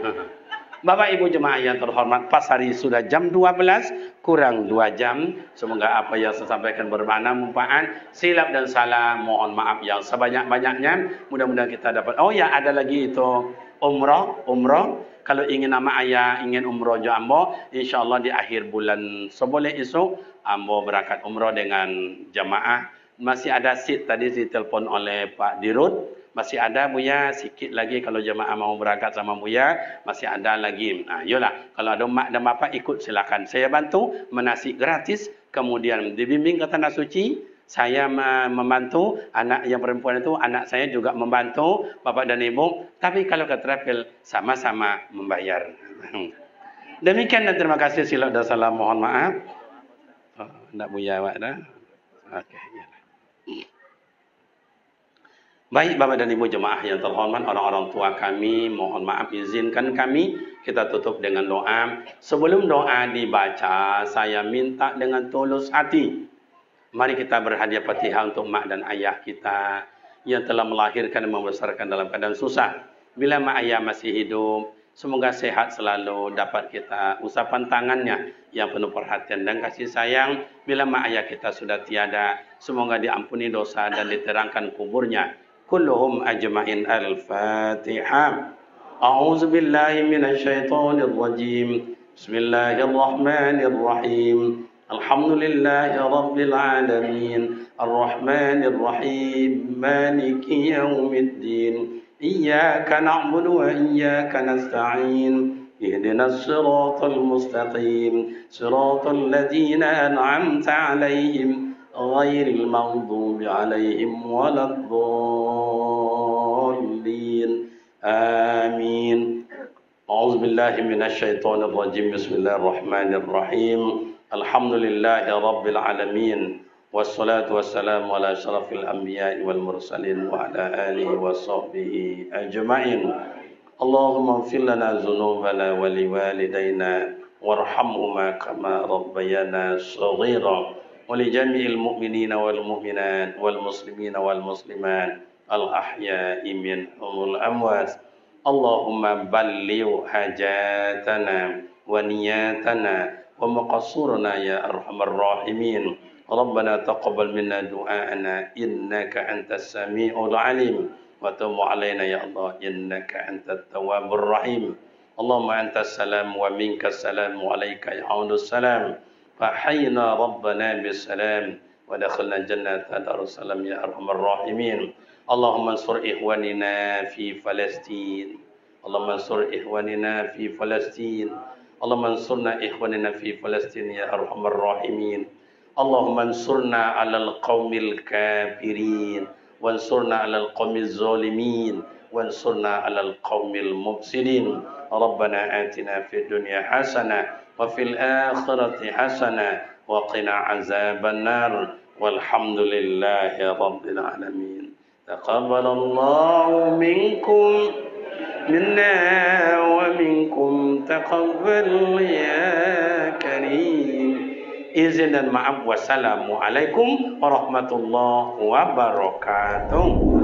Bapak Ibu jemaah yang terhormat, pas hari sudah jam 12 kurang 2 jam. Semoga apa yang saya sampaikan bermakna manfaat. Silap dan salah mohon maaf yang sebanyak-banyaknya. Mudah-mudahan kita dapat. Oh ya, ada lagi itu umroh. Kalau ingin nama ayah, ingin umroh jo ambo, insyaAllah di akhir bulan seboleh esok, ambo berangkat umroh dengan jamaah. Masih ada seat tadi ditelepon oleh Pak Dirut. Masih ada Buya, sikit lagi kalau jemaah mau berangkat sama Buya, masih ada lagi. Yolah, kalau ada mak dan bapak ikut silakan. Saya bantu menasik gratis, kemudian dibimbing ke tanah suci. Saya membantu anak yang perempuan itu, anak saya juga membantu bapak dan ibu. Tapi kalau ke travel sama-sama membayar. Demikian dan terima kasih. Silap dan salam mohon maaf. Nak Buya awak dah. Okey. Baik bapak dan ibu jemaah yang terhormat, orang-orang tua kami, mohon maaf izinkan kami kita tutup dengan doa. Sebelum doa dibaca, saya minta dengan tulus hati, mari kita berhadiah Fatihah untuk mak dan ayah kita yang telah melahirkan dan membesarkan dalam keadaan susah. Bila mak ayah masih hidup, semoga sehat selalu, dapat kita usapan tangannya yang penuh perhatian dan kasih sayang. Bila mak ayah kita sudah tiada, semoga diampuni dosa dan diterangkan kuburnya. كلهم أجمعين. الفاتحة. أعوذ بالله من الشيطان الرجيم. بسم الله الرحمن الرحيم. الحمد لله رب العالمين الرحمن الرحيم مالك يوم الدين إياك نعبد وإياك نستعين اهدنا الصراط المستقيم صراط الذين أنعمت عليهم غير المغضوب عليهم ولا الضالين آمين. أعوذ بالله من الشيطان الرجيم. بسم الله الرحمن الرحيم. الحمد لله رب العالمين والصلاة والسلام على أشرف الأنبياء والمرسلين وعلى آله وصحبه أجمعين. اللهم اغفر لنا ذنوبنا ولوالدينا وارحمهما كما ربيانا صغيرا ولجميع المؤمنين والمؤمنات والمسلمين والمسلمات الأحياء منهم الأموات. اللهم بلغ حاجاتنا ونياتنا ومقصورنا يا أرحم الراحمين. ربنا تقبل منا دعاءنا إنك أنت السميع العليم وتب علينا يا الله إنك أنت التواب الرحيم. اللهم أنت السلام ومنك السلام وعليك يعود السلام. فحينا ربنا بالسلام ودخلنا جنة دار السلام يا أرحم الراحمين. اللهم انصر إخواننا في فلسطين. اللهم انصر إخواننا في فلسطين. اللهم انصرنا إخواننا في فلسطين يا أرحم الراحمين. اللهم انصرنا على القوم الكافرين وانصرنا على القوم الظالمين وانصرنا على القوم المفسدين. ربنا آتنا في الدنيا حسنة وفي الآخرة حسنة وقنا عذاب النار والحمد لله رب العالمين. تقبل الله منكم منا ومنكم تقبل يا كريم. Izin dan maaf. Wassalamualaikum warahmatullahi wabarakatuh.